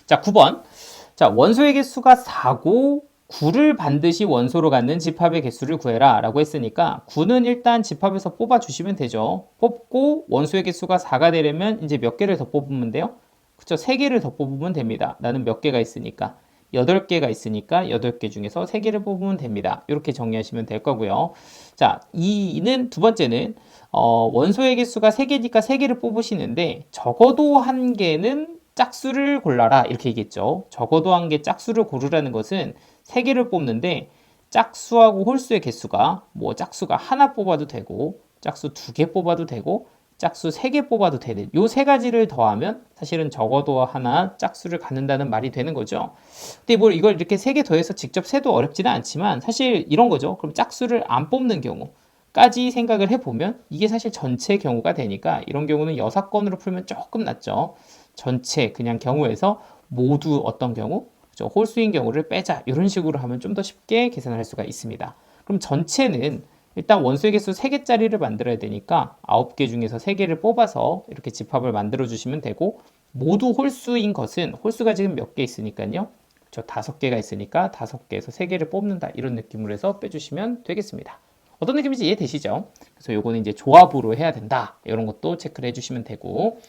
자, 9번. 자, 원소의 개수가 4고 9를 반드시 원소로 갖는 집합의 개수를 구해라 라고 했으니까 9는 일단 집합에서 뽑아주시면 되죠. 뽑고 원소의 개수가 4가 되려면 이제 몇 개를 더 뽑으면 돼요? 그쵸? 3개를 더 뽑으면 됩니다. 나는 몇 개가 있으니까 8개가 있으니까 8개 중에서 3개를 뽑으면 됩니다. 이렇게 정리하시면 될 거고요. 자, 2는 두 번째는 원소의 개수가 3개니까 3개를 뽑으시는데 적어도 한 개는 짝수를 골라라 이렇게 얘기했죠. 적어도 한 개 짝수를 고르라는 것은 3개를 뽑는데 짝수하고 홀수의 개수가 뭐 짝수가 하나 뽑아도 되고 짝수 2개 뽑아도 되고 짝수 3개 뽑아도 되는 요 세 가지를 더하면 사실은 적어도 하나 짝수를 갖는다는 말이 되는 거죠. 근데 뭐 이걸 이렇게 3개 더해서 직접 세도 어렵지는 않지만 사실 이런 거죠. 그럼 짝수를 안 뽑는 경우까지 생각을 해보면 이게 사실 전체 경우가 되니까 이런 경우는 여사건으로 풀면 조금 낫죠. 전체 그냥 경우에서 모두 어떤 경우? 홀수인 경우를 빼자 이런 식으로 하면 좀 더 쉽게 계산할 수가 있습니다. 그럼 전체는 일단 원소의 개수 3개짜리를 만들어야 되니까 9개 중에서 3개를 뽑아서 이렇게 집합을 만들어 주시면 되고 모두 홀수인 것은 홀수가 지금 몇 개 있으니까요. 저 5개가 있으니까 5개에서 3개를 뽑는다 이런 느낌으로 해서 빼주시면 되겠습니다. 어떤 느낌인지 이해되시죠? 그래서 요거는 이제 조합으로 해야 된다 이런 것도 체크를 해주시면 되고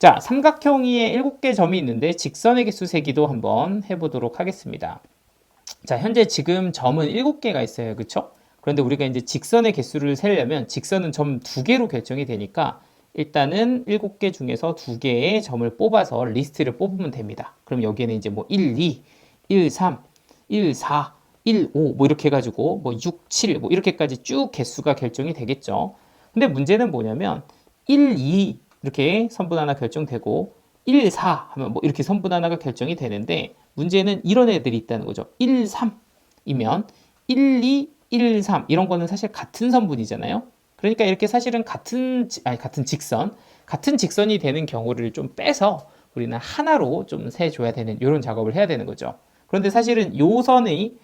자, 삼각형위에 7개 점이 있는데 직선의 개수 세기도 한번 해보도록 하겠습니다. 자, 현재 지금 점은 7개가 있어요. 그쵸? 그런데 우리가 이제 직선의 개수를 세려면 직선은 점 2개로 결정이 되니까 일단은 7개 중에서 2개의 점을 뽑아서 리스트를 뽑으면 됩니다. 그럼 여기에는 이제 뭐 1, 2, 1, 3, 1, 4, 1, 5 뭐 이렇게 해가지고 뭐 6, 7 뭐 이렇게까지 쭉 개수가 결정이 되겠죠. 근데 문제는 뭐냐면 1, 2 이렇게 선분 하나 결정되고 1, 4 하면 뭐 이렇게 선분 하나가 결정이 되는데 문제는 이런 애들이 있다는 거죠. 1, 3이면 1, 2, 1, 3 이런 거는 사실 같은 선분이잖아요. 그러니까 이렇게 사실은 같은 직선이 되는 경우를 좀 빼서 우리는 하나로 좀 세줘야 되는 이런 작업을 해야 되는 거죠. 그런데 사실은 요 선이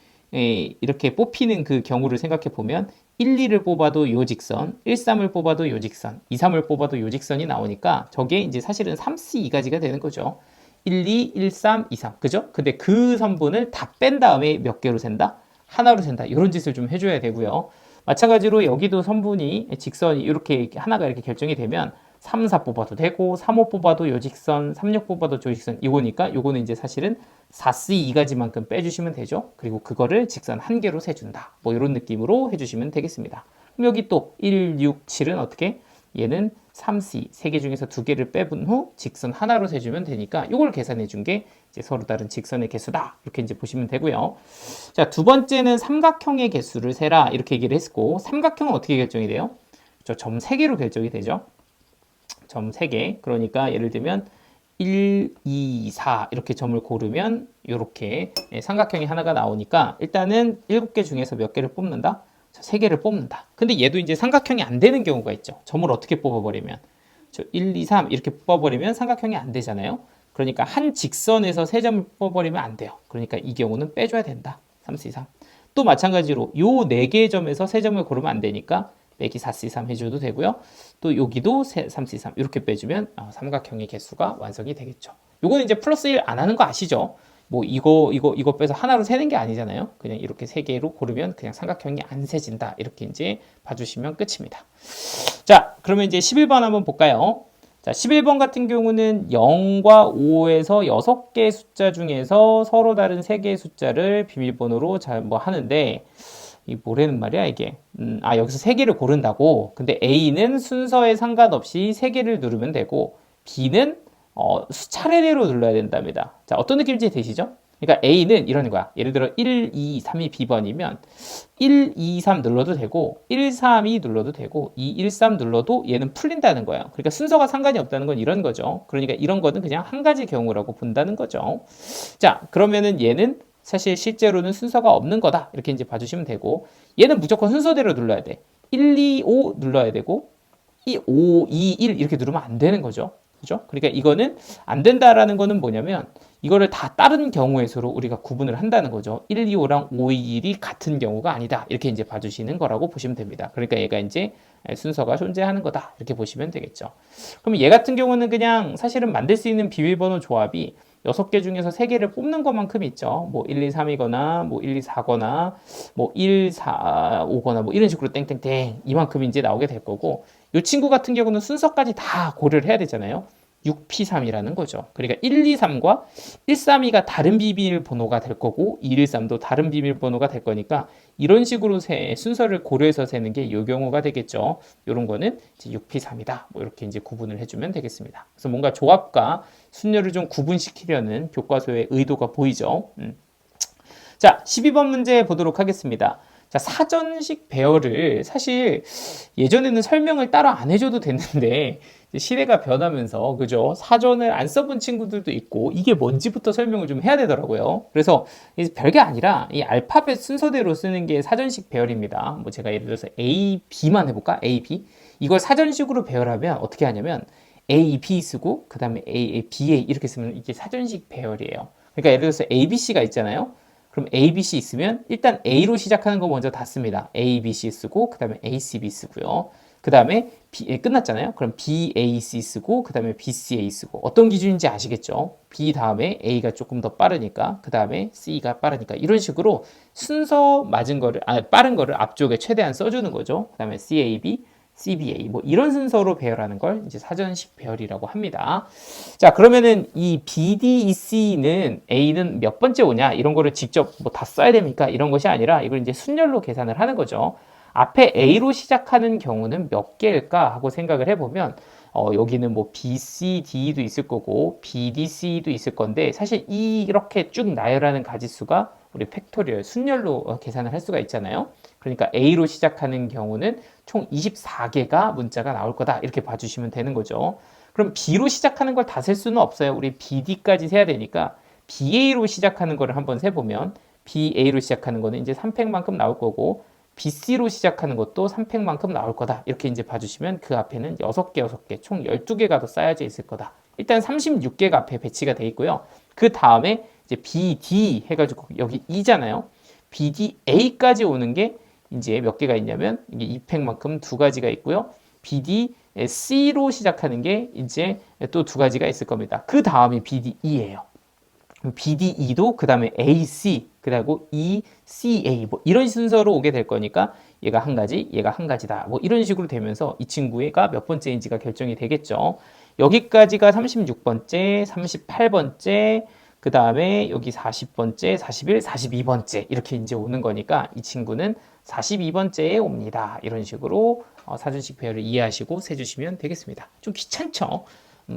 이렇게 뽑히는 그 경우를 생각해 보면 1, 2를 뽑아도 요 직선, 1, 3을 뽑아도 요 직선, 2, 3을 뽑아도 요 직선이 나오니까 저게 이제 사실은 3C 2가지가 되는 거죠. 1, 2, 1, 3, 2, 3. 그죠? 근데 그 선분을 다 뺀 다음에 몇 개로 센다? 하나로 센다. 이런 짓을 좀 해줘야 되고요. 마찬가지로 여기도 선분이 직선이 이렇게 하나가 이렇게 결정이 되면 3, 4 뽑아도 되고 3, 5 뽑아도 요 직선, 3, 6 뽑아도 저 직선 이거니까 요거는 이제 사실은 4C 2가지만큼 빼주시면 되죠. 그리고 그거를 직선 한 개로 세준다. 뭐 이런 느낌으로 해주시면 되겠습니다. 그럼 여기 또 1, 6, 7은 어떻게? 얘는 3C 3개 중에서 2개를 빼본 후 직선 하나로 세주면 되니까 이걸 계산해 준 게 이제 서로 다른 직선의 개수다. 이렇게 이제 보시면 되고요. 자, 두 번째는 삼각형의 개수를 세라. 이렇게 얘기를 했고 삼각형은 어떻게 결정이 돼요? 점 3개로 결정이 되죠. 점 3개. 그러니까 예를 들면 1, 2, 4 이렇게 점을 고르면 이렇게 삼각형이 하나가 나오니까 일단은 7개 중에서 몇 개를 뽑는다? 3개를 뽑는다. 근데 얘도 이제 삼각형이 안 되는 경우가 있죠. 점을 어떻게 뽑아버리면 1, 2, 3 이렇게 뽑아버리면 삼각형이 안 되잖아요. 그러니까 한 직선에서 3점을 뽑아버리면 안 돼요. 그러니까 이 경우는 빼줘야 된다. 3, 4, 3. 또 마찬가지로 요 4개의 점에서 3점을 고르면 안 되니까 빼기 4C3 해줘도 되고요. 또 여기도 3C3 이렇게 빼주면 삼각형의 개수가 완성이 되겠죠. 요거는 이제 플러스 1 안 하는 거 아시죠? 뭐 이거 빼서 하나로 세는 게 아니잖아요. 그냥 이렇게 3개로 고르면 그냥 삼각형이 안 세진다. 이렇게 이제 봐주시면 끝입니다. 자, 그러면 이제 11번 한번 볼까요? 자, 11번 같은 경우는 0과 5에서 6개의 숫자 중에서 서로 다른 3개의 숫자를 비밀번호로 뭐 하는데 이 뭐라는 말이야 이게 여기서 3개를 고른다고. 근데 A는 순서에 상관없이 3개를 누르면 되고 B는 차례대로 눌러야 된답니다. 자, 어떤 느낌인지 되시죠? 그러니까 A는 이러는 거야. 예를 들어 1, 2, 3이 B번이면 1, 2, 3 눌러도 되고 1, 3, 2 눌러도 되고 2, 1, 3 눌러도 얘는 풀린다는 거예요. 그러니까 순서가 상관이 없다는 건 이런 거죠. 그러니까 이런 거는 그냥 한 가지 경우라고 본다는 거죠. 자, 그러면은 얘는 사실 실제로는 순서가 없는 거다. 이렇게 이제 봐주시면 되고 얘는 무조건 순서대로 눌러야 돼. 1, 2, 5 눌러야 되고 5, 2, 1 이렇게 누르면 안 되는 거죠. 그죠? 그러니까 이거는 안 된다라는 거는 뭐냐면 이거를 다 다른 경우의 수로 우리가 구분을 한다는 거죠. 1, 2, 5랑 5, 2, 1이 같은 경우가 아니다. 이렇게 이제 봐주시는 거라고 보시면 됩니다. 그러니까 얘가 이제 순서가 존재하는 거다. 이렇게 보시면 되겠죠. 그럼 얘 같은 경우는 그냥 사실은 만들 수 있는 비밀번호 조합이 6개 중에서 3개를 뽑는 것만큼 있죠. 뭐 1, 2, 3이거나 뭐 1, 2, 4거나 뭐 1, 4, 5거나 뭐 이런 식으로 땡땡땡 이만큼이 이제 나오게 될 거고 이 친구 같은 경우는 순서까지 다 고려를 해야 되잖아요. 6P3이라는 거죠. 그러니까 1, 2, 3과 1, 3, 2가 다른 비밀번호가 될 거고 2, 1, 3도 다른 비밀번호가 될 거니까 이런 식으로 순서를 고려해서 세는 게 이 경우가 되겠죠. 이런 거는 이제 6P3이다. 뭐 이렇게 이제 구분을 해주면 되겠습니다. 그래서 뭔가 조합과 순열을 좀 구분시키려는 교과서의 의도가 보이죠. 자, 12번 문제 보도록 하겠습니다. 자, 사전식 배열을 사실 예전에는 설명을 따로 안 해줘도 됐는데 시대가 변하면서 그죠? 사전을 안 써본 친구들도 있고 이게 뭔지부터 설명을 좀 해야 되더라고요. 그래서 별게 아니라 이 알파벳 순서대로 쓰는 게 사전식 배열입니다. 뭐 제가 예를 들어서 A, B만 해볼까? A, B 이걸 사전식으로 배열하면 어떻게 하냐면 A, B 쓰고 그 다음에 A, B, A 이렇게 쓰면 이게 사전식 배열이에요. 그러니까 예를 들어서 A, B, C가 있잖아요. 그럼 A, B, C 있으면 일단 A로 시작하는 거 먼저 다 씁니다. A, B, C 쓰고 그 다음에 A, C, B 쓰고요. 그 다음에 끝났잖아요. 그럼 B, A, C 쓰고 그 다음에 B, C, A 쓰고 어떤 기준인지 아시겠죠? B 다음에 A가 조금 더 빠르니까 그 다음에 C가 빠르니까 이런 식으로 순서 맞은 거를 빠른 거를 앞쪽에 최대한 써주는 거죠. 그 다음에 C, A, B, CBA 뭐 이런 순서로 배열하는 걸 이제 사전식 배열이라고 합니다. 자, 그러면은 이 BDEC는 A는 몇 번째 오냐 이런 거를 직접 뭐 다 써야 됩니까? 이런 것이 아니라 이걸 이제 순열로 계산을 하는 거죠. 앞에 A로 시작하는 경우는 몇 개일까 하고 생각을 해보면 여기는 뭐 BCD도 있을 거고 BDC도 있을 건데 사실 이렇게 쭉 나열하는 가지수가 우리 팩토리얼 순열로 계산을 할 수가 있잖아요. 그러니까 A로 시작하는 경우는 총 24개가 문자가 나올 거다 이렇게 봐주시면 되는 거죠. 그럼 B로 시작하는 걸 다 셀 수는 없어요. 우리 BD까지 세야 되니까 BA로 시작하는 거를 한번 세보면 BA로 시작하는 거는 이제 3팩만큼 나올 거고 BC로 시작하는 것도 3팩만큼 나올 거다. 이렇게 이제 봐주시면 그 앞에는 6개, 총 12개가 더 쌓여져 있을 거다. 일단 36개가 앞에 배치가 돼 있고요. 그 다음에 이제 BD 해가지고 여기 2잖아요. BDA까지 오는 게 이제 몇 개가 있냐면 이게 2팩만큼 2가지가 있고요. BDC로 시작하는 게 이제 또 2가지가 있을 겁니다. 그 다음이 BDE예요. BDE도 그 다음에 AC, 그리고 ECA 뭐 이런 순서로 오게 될 거니까 얘가 한 가지, 얘가 한 가지다. 뭐 이런 식으로 되면서 이 친구가 몇 번째인지가 결정이 되겠죠. 여기까지가 36번째, 38번째, 그 다음에 여기 40번째, 41, 42번째 이렇게 이제 오는 거니까 이 친구는 42번째에 옵니다. 이런 식으로 사전식 배열을 이해하시고 세주시면 되겠습니다. 좀 귀찮죠?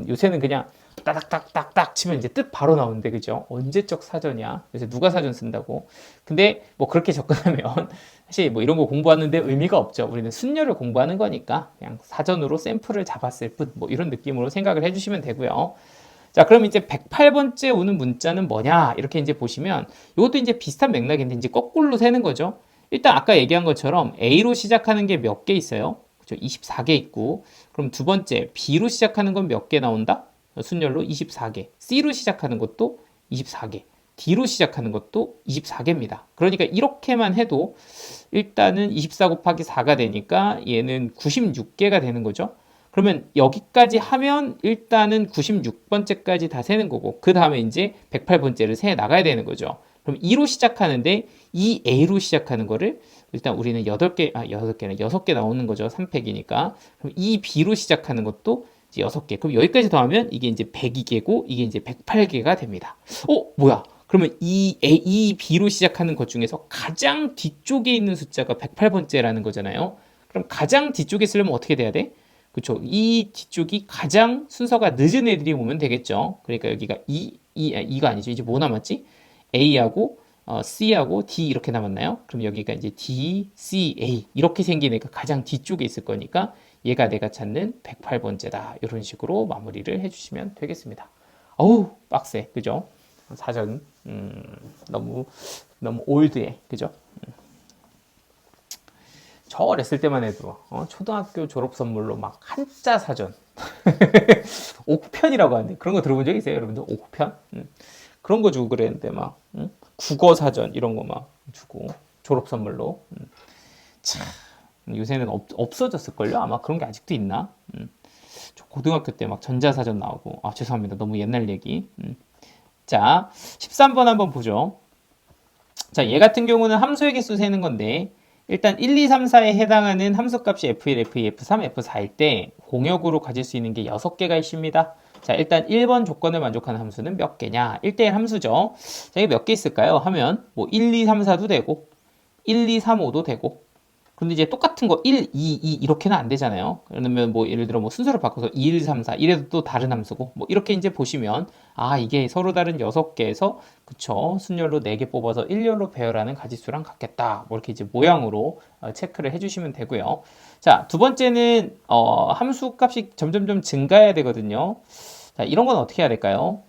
요새는 그냥 따닥따닥딱 치면 이제 뜻 바로 나오는데 그죠? 언제적 사전이야? 요새 누가 사전 쓴다고? 근데 뭐 그렇게 접근하면 사실 뭐 이런 거 공부하는데 의미가 없죠. 우리는 순열을 공부하는 거니까 그냥 사전으로 샘플을 잡았을 뿐 뭐 이런 느낌으로 생각을 해주시면 되고요. 자, 그럼 이제 108번째 오는 문자는 뭐냐? 이렇게 이제 보시면 이것도 이제 비슷한 맥락인데 이제 거꾸로 세는 거죠. 일단 아까 얘기한 것처럼 A로 시작하는 게 몇 개 있어요? 그죠? 24개 있고 그럼 두 번째 B로 시작하는 건 몇 개 나온다? 순열로 24개. C로 시작하는 것도 24개. D로 시작하는 것도 24개입니다. 그러니까 이렇게만 해도 일단은 24 곱하기 4가 되니까 얘는 96개가 되는 거죠. 그러면 여기까지 하면 일단은 96번째까지 다 세는 거고 그 다음에 이제 108번째를 세 나가야 되는 거죠. 그럼 2로 시작하는데 이 A로 시작하는 거를 일단 우리는 8개는 6개 나오는 거죠. 3팩이니까. 그럼 이 B로 시작하는 것도 이제 6개. 그럼 여기까지 더하면 이게 이제 102개고 이게 이제 108개가 됩니다. 뭐야? 그러면 이 B로 시작하는 것 중에서 가장 뒤쪽에 있는 숫자가 108번째라는 거잖아요. 그럼 가장 뒤쪽에 쓰려면 어떻게 돼야 돼? 그렇죠. 이 뒤쪽이 가장 순서가 늦은 애들이 오면 되겠죠. 그러니까 여기가 2가 아니죠. 이제 뭐 남았지? A하고 C하고 D 이렇게 남았나요? 그럼 여기가 이제 D, C, A 이렇게 생긴 애가 가장 뒤쪽에 있을 거니까 얘가 내가 찾는 108번째다. 이런 식으로 마무리를 해주시면 되겠습니다. 어우, 빡세. 그죠? 사전, 너무, 너무 올드해. 그죠? 저 어렸을 때만 해도, 초등학교 졸업 선물로 막 한자 사전. 옥편이라고 하는데, 그런 거 들어본 적 있어요, 여러분들? 옥편? 그런 거 주고 그랬는데, 막, 국어 사전, 이런 거 막 주고, 졸업 선물로. 참, 요새는 없어졌을걸요? 아마 그런 게 아직도 있나? 저 고등학교 때 막 전자사전 나오고, 아, 죄송합니다. 너무 옛날 얘기. 자, 13번 한번 보죠. 자, 얘 같은 경우는 함수의 개수 세는 건데, 일단 1, 2, 3, 4에 해당하는 함수값이 F1, F2, F3, F4일 때 공역으로 가질 수 있는 게 6개가 있습니다. 자, 일단 1번 조건을 만족하는 함수는 몇 개냐? 1대1 함수죠. 자, 이게 몇 개 있을까요? 하면 뭐 1, 2, 3, 4도 되고 1, 2, 3, 5도 되고 그런데 이제 똑같은 거 1, 2, 2 이렇게는 안 되잖아요. 그러면 뭐 예를 들어 뭐 순서를 바꿔서 2, 1, 3, 4 이래도 또 다른 함수고 뭐 이렇게 이제 보시면 아 이게 서로 다른 6개에서 그쵸 순열로 4개 뽑아서 일렬로 배열하는 가지수랑 같겠다. 뭐 이렇게 이제 모양으로 체크를 해주시면 되고요. 자, 두 번째는 함수 값이 점점점 증가해야 되거든요. 자, 이런 건 어떻게 해야 될까요?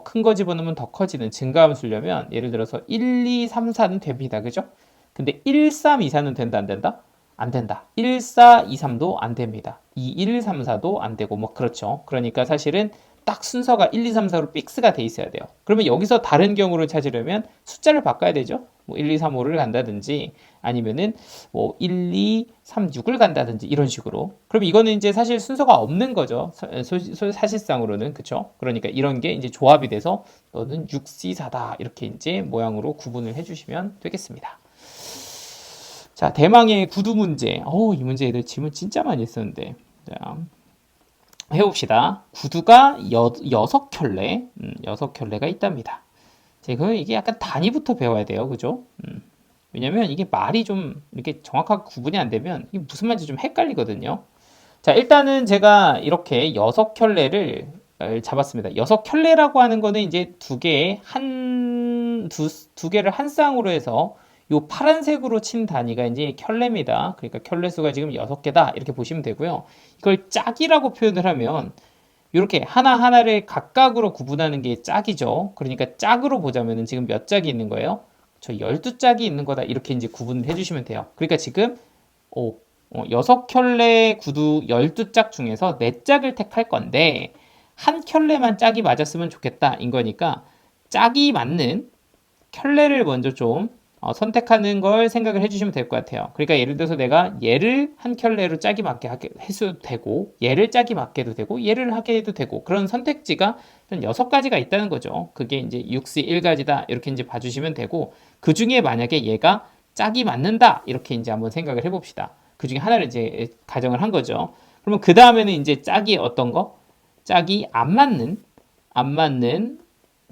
큰 거 집어넣으면 더 커지는 증가함수려면 예를 들어서 1, 2, 3, 4는 됩니다. 그죠? 근데 1, 3, 2, 4는 된다, 안 된다? 안 된다. 1, 4, 2, 3도 안 됩니다. 2, 1, 3, 4도 안 되고, 뭐, 그렇죠. 그러니까 사실은 딱 순서가 1, 2, 3, 4로 픽스가 돼 있어야 돼요. 그러면 여기서 다른 경우를 찾으려면 숫자를 바꿔야 되죠. 뭐 1, 2, 3, 5를 간다든지 아니면은 뭐 1, 2, 3, 6을 간다든지 이런 식으로. 그럼 이거는 이제 사실 순서가 없는 거죠. 사실상으로는. 그쵸? 그러니까 이런 게 이제 조합이 돼서 너는 6C4다. 이렇게 이제 모양으로 구분을 해주시면 되겠습니다. 자, 대망의 구두 문제. 이 문제 애들 질문 진짜 많이 했었는데. 자, 해봅시다. 구두가 6켤레, 6켤레가 있답니다. 지금 이게 약간 단위부터 배워야 돼요. 그죠? 왜냐면 이게 말이 좀 이렇게 정확하게 구분이 안 되면 이게 무슨 말인지 좀 헷갈리거든요. 자, 일단은 제가 이렇게 6켤레를 잡았습니다. 6켤레라고 하는 거는 이제 두 개를 한 쌍으로 해서 요 파란색으로 친 단위가 이제 켤레입니다. 그러니까 켤레 수가 지금 6개다. 이렇게 보시면 되고요. 이걸 짝이라고 표현을 하면 이렇게 하나하나를 각각으로 구분하는 게 짝이죠. 그러니까 짝으로 보자면은 지금 몇 짝이 있는 거예요? 저 12짝이 있는 거다. 이렇게 이제 구분을 해주시면 돼요. 그러니까 지금 6켤레 구두 12짝 중에서 4짝을 택할 건데 한 켤레만 짝이 맞았으면 좋겠다. 인 거니까 짝이 맞는 켤레를 먼저 좀 선택하는 걸 생각을 해주시면 될 것 같아요. 그러니까 예를 들어서 내가 얘를 한 켤레로 짝이 맞게 해도 되고 얘를 짝이 맞게 해도 되고 얘를 하게 해도 되고 그런 선택지가 한 6가지가 있다는 거죠. 그게 이제 6C 1가지다 이렇게 이제 봐주시면 되고 그 중에 만약에 얘가 짝이 맞는다 이렇게 이제 한번 생각을 해봅시다. 그 중에 하나를 이제 가정을 한 거죠. 그러면 그 다음에는 이제 짝이 어떤 거? 짝이 안 맞는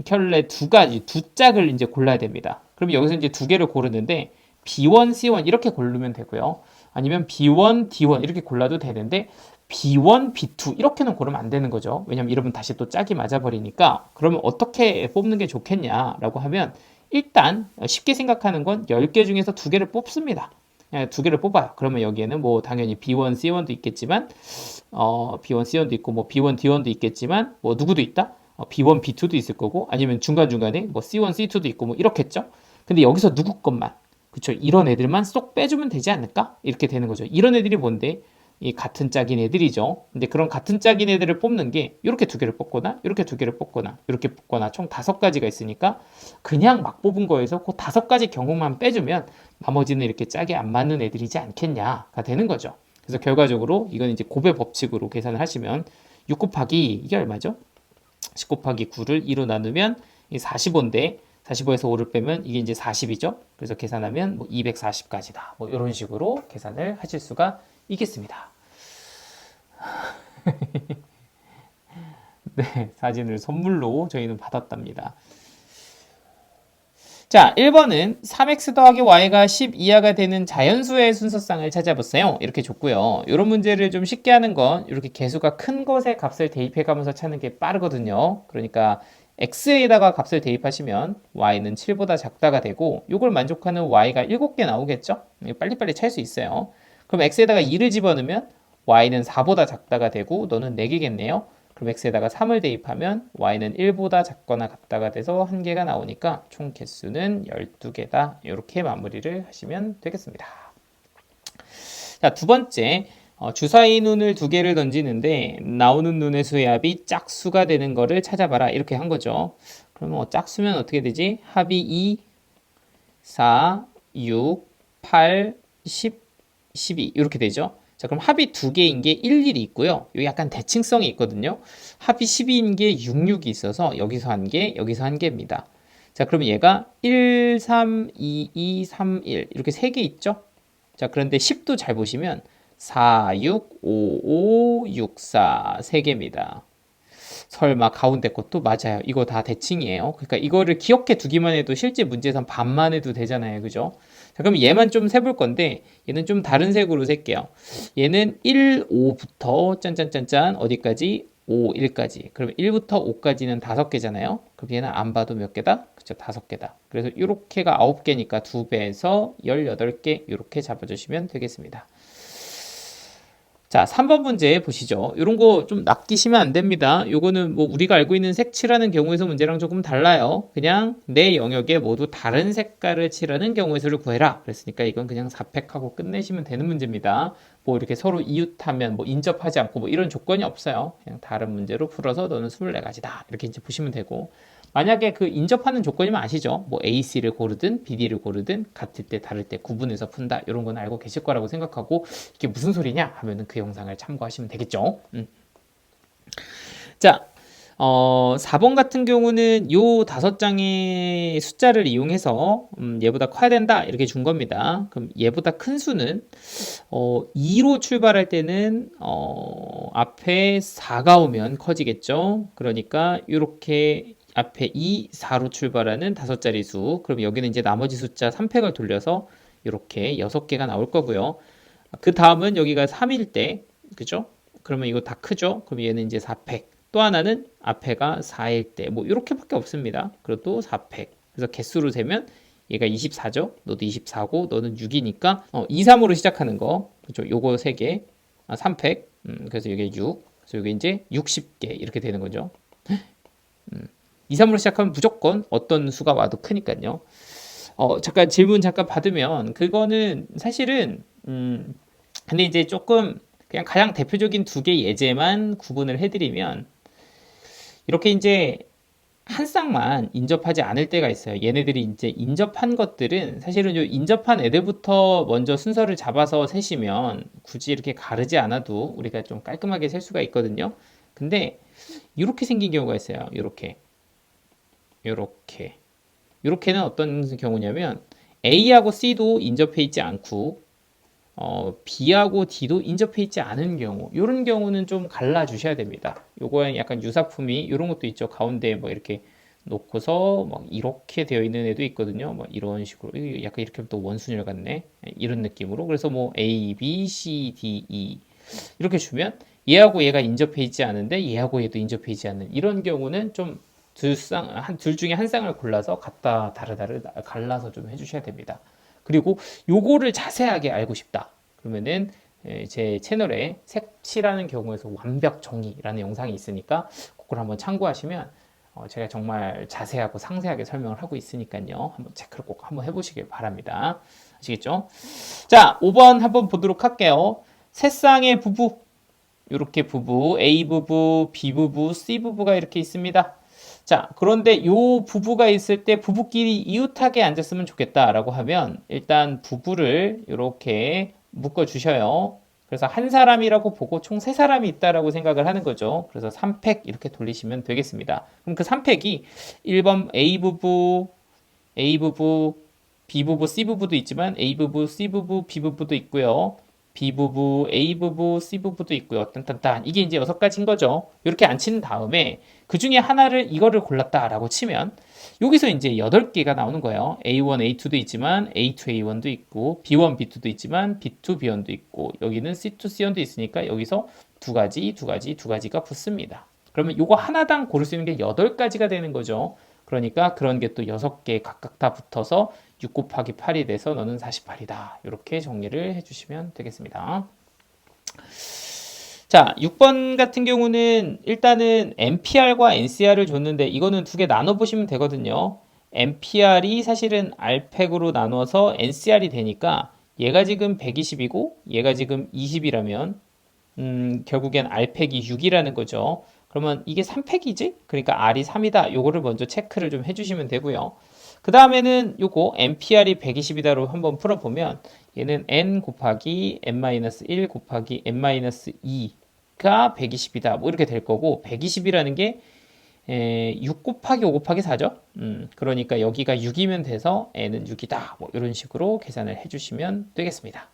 켤레 2가지, 2짝을 이제 골라야 됩니다. 그럼 여기서 이제 2개를 고르는데 B1, C1 이렇게 고르면 되고요. 아니면 B1, D1 이렇게 골라도 되는데 B1, B2 이렇게는 고르면 안 되는 거죠. 왜냐면 이러면 다시 또 짝이 맞아버리니까 그러면 어떻게 뽑는 게 좋겠냐라고 하면 일단 쉽게 생각하는 건 10개 중에서 2개를 뽑습니다. 2개를 뽑아요. 그러면 여기에는 뭐 당연히 B1, C1도 있겠지만 B1, C1도 있고 뭐 B1, D1도 있겠지만 뭐 누구도 있다? B1, B2도 있을 거고 아니면 중간중간에 뭐 C1, C2도 있고 뭐 이렇겠죠. 근데 여기서 누구 것만 그쵸 이런 애들만 쏙 빼주면 되지 않을까? 이렇게 되는 거죠. 이런 애들이 뭔데? 이 같은 짝인 애들이죠. 근데 그런 같은 짝인 애들을 뽑는 게 이렇게 2개를 뽑거나 이렇게 2개를 뽑거나 이렇게 뽑거나 총 5가지가 있으니까 그냥 막 뽑은 거에서 그 5가지 경우만 빼주면 나머지는 이렇게 짝이 안 맞는 애들이지 않겠냐가 되는 거죠. 그래서 결과적으로 이건 이제 곱의 법칙으로 계산을 하시면 6 곱하기 이게 얼마죠? 10 곱하기 9를 2로 나누면 45인데 45에서 5를 빼면 이게 이제 40이죠. 그래서 계산하면 뭐 240까지다. 뭐 이런 식으로 계산을 하실 수가 있겠습니다. 네, 사진을 선물로 저희는 받았답니다. 자, 1번은 3x 더하기 y가 10 이하가 되는 자연수의 순서상을 찾아보세요. 이렇게 줬고요. 이런 문제를 좀 쉽게 하는 건 이렇게 개수가 큰 것의 값을 대입해 가면서 찾는 게 빠르거든요. 그러니까 x에다가 값을 대입하시면 y는 7보다 작다가 되고 이걸 만족하는 y가 7개 나오겠죠? 빨리빨리 찰 수 있어요. 그럼 x에다가 2를 집어넣으면 y는 4보다 작다가 되고 너는 4개겠네요. 그럼 x에다가 3을 대입하면 y는 1보다 작거나 같다가 돼서 1개가 나오니까 총 개수는 12개다. 이렇게 마무리를 하시면 되겠습니다. 자, 두 번째, 주사위 눈을 2개를 던지는데 나오는 눈의 수의 합이 짝수가 되는 거를 찾아봐라. 이렇게 한 거죠. 그러면 짝수면 어떻게 되지? 합이 2, 4, 6, 8, 10, 12 이렇게 되죠. 자, 그럼 합이 2개인 게 1, 1이 있고요. 여기 약간 대칭성이 있거든요. 합이 12인 게 6, 6이 있어서 여기서 1개, 여기서 1개입니다. 자, 그럼 얘가 1, 3, 2, 2, 3, 1 이렇게 3개 있죠? 자, 그런데 10도 잘 보시면 4, 6, 5, 5, 6, 4 3개입니다. 설마 가운데 것도 맞아요. 이거 다 대칭이에요. 그러니까 이거를 기억해 두기만 해도 실제 문제에선 반만 해도 되잖아요. 그죠? 자, 그럼 얘만 좀 세볼 건데 얘는 좀 다른 색으로 셀게요. 얘는 1, 5부터 짠짠짠짠 어디까지? 5, 1까지. 그럼 1부터 5까지는 5개잖아요. 그럼 얘는 안 봐도 몇 개다? 그쵸, 5개다. 그래서 이렇게가 9개니까 2배에서 18개 이렇게 잡아주시면 되겠습니다. 자, 3번 문제 보시죠. 이런 거 좀 낚이시면 안 됩니다. 요거는 뭐 우리가 알고 있는 색칠하는 경우에서 문제랑 조금 달라요. 그냥 내 영역에 모두 다른 색깔을 칠하는 경우의 수를 구해라. 그랬으니까 이건 그냥 4팩하고 끝내시면 되는 문제입니다. 뭐 이렇게 서로 이웃하면 뭐 인접하지 않고 뭐 이런 조건이 없어요. 그냥 다른 문제로 풀어서 너는 24가지다. 이렇게 이제 보시면 되고. 만약에 그 인접하는 조건이면 아시죠? 뭐 AC를 고르든 BD를 고르든 같을 때 다를 때 구분해서 푼다. 이런 건 알고 계실 거라고 생각하고 이게 무슨 소리냐 하면은 그 영상을 참고하시면 되겠죠. 자, 4번 같은 경우는 요 5장의 숫자를 이용해서 얘보다 커야 된다 이렇게 준 겁니다. 그럼 얘보다 큰 수는 2로 출발할 때는 앞에 4가 오면 커지겠죠. 그러니까 이렇게 앞에 2, 4로 출발하는 5자리 수. 그럼 여기는 이제 나머지 숫자 3팩을 돌려서 이렇게 6개가 나올 거고요. 그 다음은 여기가 3일 때, 그죠? 그러면 이거 다 크죠? 그럼 얘는 이제 4팩. 또 하나는 앞에가 4일 때, 뭐 이렇게밖에 없습니다. 그리고 또 4팩. 그래서 개수로 세면 얘가 24죠? 너도 24고 너는 6이니까 2, 3으로 시작하는 거, 그죠? 요거 3개, 3팩. 그래서 이게 6. 그래서 이게 이제 60개 이렇게 되는 거죠. 2, 3으로 시작하면 무조건 어떤 수가 와도 크니까요. 잠깐 질문 잠깐 받으면 그거는 사실은 근데 이제 조금 그냥 가장 대표적인 2개 예제만 구분을 해드리면 이렇게 이제 한 쌍만 인접하지 않을 때가 있어요. 얘네들이 이제 인접한 것들은 사실은 요 인접한 애들부터 먼저 순서를 잡아서 세시면 굳이 이렇게 가르지 않아도 우리가 좀 깔끔하게 셀 수가 있거든요. 근데 이렇게 생긴 경우가 있어요. 이렇게는 어떤 경우냐면 A하고 C도 인접해 있지 않고 B하고 D도 인접해 있지 않은 경우 이런 경우는 좀 갈라 주셔야 됩니다. 요거에 약간 유사품이 이런 것도 있죠. 가운데 뭐 이렇게 놓고서 막 이렇게 되어 있는 애도 있거든요. 뭐 이런 식으로 약간 이렇게 또 원순열 같네. 이런 느낌으로 그래서 뭐 A, B, C, D, E 이렇게 주면 얘하고 얘가 인접해 있지 않은데 얘하고 얘도 인접해 있지 않는 이런 경우는 좀 둘 중에 한 쌍을 골라서 같다 다르다를 갈라서 좀 해주셔야 됩니다. 그리고 요거를 자세하게 알고 싶다. 그러면은 제 채널에 색칠하는 경우에서 완벽 정의라는 영상이 있으니까 그걸 한번 참고하시면 제가 정말 자세하고 상세하게 설명을 하고 있으니까요. 한번 체크를 꼭 한번 해보시길 바랍니다. 아시겠죠? 자, 5번 한번 보도록 할게요. 세 쌍의 부부, 이렇게 부부, A 부부, B 부부, C 부부가 이렇게 있습니다. 자, 그런데 요 부부가 있을 때 부부끼리 이웃하게 앉았으면 좋겠다라고 하면 일단 부부를 이렇게 묶어 주셔요. 그래서 한 사람이라고 보고 총 세 사람이 있다라고 생각을 하는 거죠. 그래서 3팩 이렇게 돌리시면 되겠습니다. 그럼 그 3팩이 1번 A 부부, A 부부, B 부부, C 부부도 있지만 A 부부, C 부부, B 부부도 있고요. B 부부, A 부부, C 부부도 있고요. 딴딴딴 이게 이제 6가지인 거죠. 이렇게 앉힌 다음에 그 중에 하나를 이거를 골랐다라고 치면 여기서 이제 8개가 나오는 거예요. A1, A2도 있지만 A2, A1도 있고 B1, B2도 있지만 B2, B1도 있고 여기는 C2, C1도 있으니까 여기서 두 가지가 붙습니다. 그러면 요거 하나당 고를 수 있는 게 8가지가 되는 거죠. 그러니까 그런 게 또 6개 각각 다 붙어서 6 곱하기 8이 돼서 너는 48이다. 이렇게 정리를 해주시면 되겠습니다. 자, 6번 같은 경우는 일단은 NPR과 NCR을 줬는데 이거는 두 개 나눠보시면 되거든요. NPR이 사실은 R팩으로 나눠서 NCR이 되니까 얘가 지금 120이고 얘가 지금 20이라면 결국엔 R팩이 6이라는 거죠. 그러면 이게 3팩이지? 그러니까 R이 3이다. 요거를 먼저 체크를 좀 해주시면 되고요. 그 다음에는 요거 NPR이 120이다로 한번 풀어보면 얘는 n 곱하기 n-1 곱하기 n-2가 120이다. 뭐 이렇게 될 거고 120이라는 게 6 곱하기 5 곱하기 4죠. 그러니까 여기가 6이면 돼서 n은 6이다. 뭐 이런 식으로 계산을 해주시면 되겠습니다.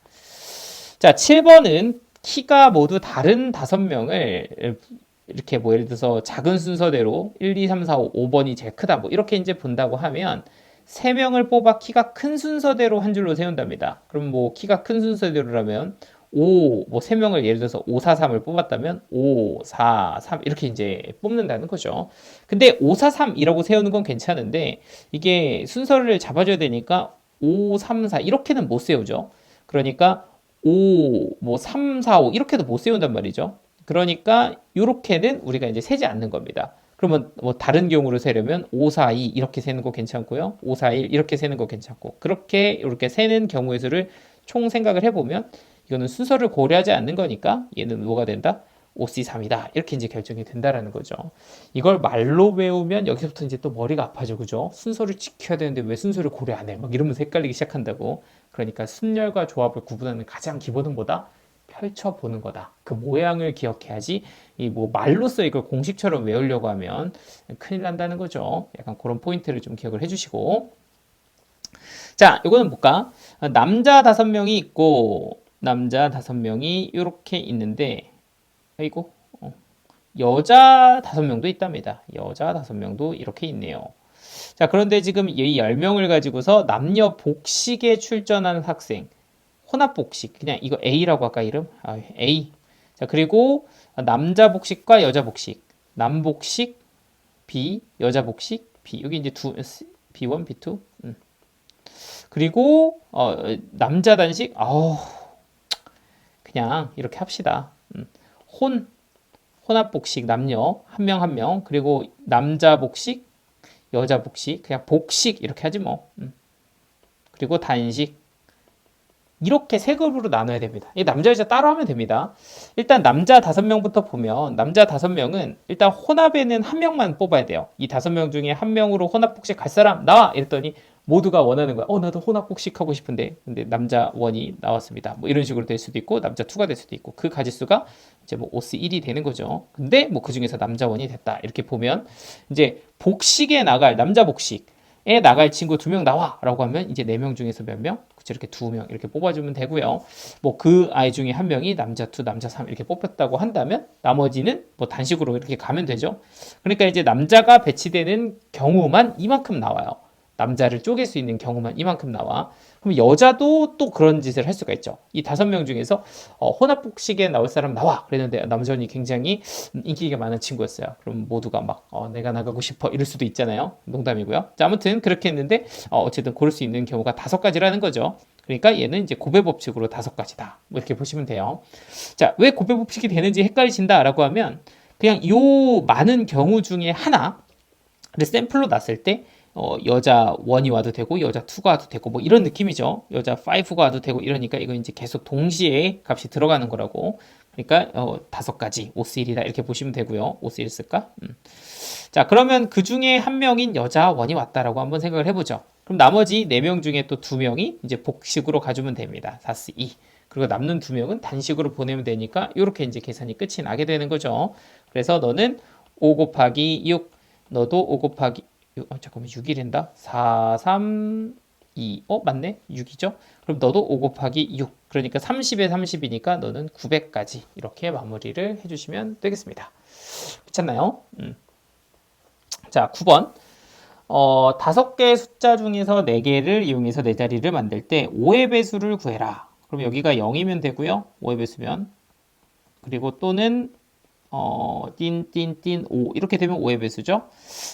자, 7번은 키가 모두 다른 5명을 이렇게 뭐 예를 들어서 작은 순서대로 1, 2, 3, 4, 5, 5번이 제일 크다. 뭐 이렇게 이제 본다고 하면 3명을 뽑아 키가 큰 순서대로 한 줄로 세운답니다. 그럼 뭐 키가 큰 순서대로라면 5, 뭐 3명을 예를 들어서 5, 4, 3을 뽑았다면 5, 4, 3 이렇게 이제 뽑는다는 거죠. 근데 5, 4, 3이라고 세우는 건 괜찮은데 이게 순서를 잡아줘야 되니까 5, 3, 4 이렇게는 못 세우죠. 그러니까 5, 뭐 3, 4, 5 이렇게도 못 세운단 말이죠. 그러니까 이렇게는 우리가 이제 세지 않는 겁니다. 그러면 뭐 다른 경우로 세려면 5, 4, 2 이렇게 세는 거 괜찮고요. 5, 4, 1 이렇게 세는 거 괜찮고 그렇게 이렇게 세는 경우의 수를 총 생각을 해보면 이거는 순서를 고려하지 않는 거니까 얘는 뭐가 된다? 5C3이다. 이렇게 이제 결정이 된다라는 거죠. 이걸 말로 외우면 여기서부터 이제 또 머리가 아파져. 그죠? 순서를 지켜야 되는데 왜 순서를 고려 안 해? 막 이러면서 헷갈리기 시작한다고. 그러니까 순열과 조합을 구분하는 가장 기본은 뭐다? 펼쳐보는 거다. 그 모양을 기억해야지 이 뭐 말로써 이걸 공식처럼 외우려고 하면 큰일 난다는 거죠. 약간 그런 포인트를 좀 기억을 해주시고. 자, 이거는 뭘까? 남자 5명이 있고 남자 5명이 이렇게 있는데 아이고 여자 5명도 있답니다. 여자 5명도 이렇게 있네요. 자, 그런데 지금 이 10명을 가지고서 남녀 복식에 출전하는 학생 혼합 복식 그냥 이거 A라고 할까 이름? A. 자, 그리고 남자 복식과 여자 복식 남복식 B 여자 복식 B 여기 이제 B1 B2 그리고 남자 단식 그냥 이렇게 합시다. 혼합 복식 남녀 한 명 한 명 그리고 남자 복식 여자 복식 그냥 복식 이렇게 하지 뭐. 그리고 단식 이렇게 세 그룹으로 나눠야 됩니다. 이 남자 여자 따로 하면 됩니다. 일단 남자 5명부터 보면 남자 5명은 일단 혼합에는 한 명만 뽑아야 돼요. 이 5명 중에 한 명으로 혼합 복식 갈 사람 나와 이랬더니 모두가 원하는 거야. 나도 혼합 복식 하고 싶은데 근데 남자 1이 나왔습니다. 뭐 이런 식으로 될 수도 있고 남자 2가 될 수도 있고 그 가지수가 이제 뭐 오스 1이 되는 거죠. 근데 뭐 그 중에서 남자 1이 됐다. 이렇게 보면 이제 복식에 나갈 남자 복식에 나갈 친구 2명 나와 라고 하면 이제 4명 중에서 몇 명? 그쵸, 이렇게 2명 이렇게 뽑아주면 되고요. 뭐 그 아이 중에 한 명이 남자 2, 남자 3 이렇게 뽑혔다고 한다면 나머지는 뭐 단식으로 이렇게 가면 되죠. 그러니까 이제 남자가 배치되는 경우만 이만큼 나와요. 남자를 쪼갤 수 있는 경우만 이만큼 나와. 그럼 여자도 또 그런 짓을 할 수가 있죠. 이 5명 중에서 혼합 복식에 나올 사람 나와 그랬는데 남전이 굉장히 인기가 많은 친구였어요. 그럼 모두가 막 내가 나가고 싶어 이럴 수도 있잖아요. 농담이고요. 자, 아무튼 그렇게 했는데 어쨌든 고를 수 있는 경우가 5가지라는 거죠. 그러니까 얘는 이제 고배 법칙으로 5가지다. 뭐 이렇게 보시면 돼요. 자, 왜 고배 법칙이 되는지 헷갈리신다라고 하면 그냥 요 많은 경우 중에 하나를 샘플로 놨을 때 여자 1이 와도 되고 여자 2가 와도 되고 뭐 이런 느낌이죠. 여자 5가 와도 되고 이러니까 이거 이제 계속 동시에 값이 들어가는 거라고. 그러니까 5가지 오스1이다 이렇게 보시면 되고요. 오스1 쓸까? 자, 그러면 그 중에 한 명인 여자 1이 왔다라고 한번 생각을 해보죠. 그럼 나머지 4명 중에 또 2명이 이제 복식으로 가주면 됩니다. 4스2. 그리고 남는 2명은 단식으로 보내면 되니까 이렇게 이제 계산이 끝이 나게 되는 거죠. 그래서 너는 5 곱하기 6 너도 5 곱하기 잠깐만 6이란다. 4, 3, 2. 맞네. 6이죠. 그럼 너도 5 곱하기 6. 그러니까 30에 30이니까 너는 900까지 이렇게 마무리를 해주시면 되겠습니다. 괜찮나요? 자, 9번. 5개의 숫자 중에서 4개를 이용해서 4자리를 만들 때 5의 배수를 구해라. 그럼 여기가 0이면 되고요. 5의 배수면. 그리고 또는 띵띵띵 5 이렇게 되면 5의 배수죠.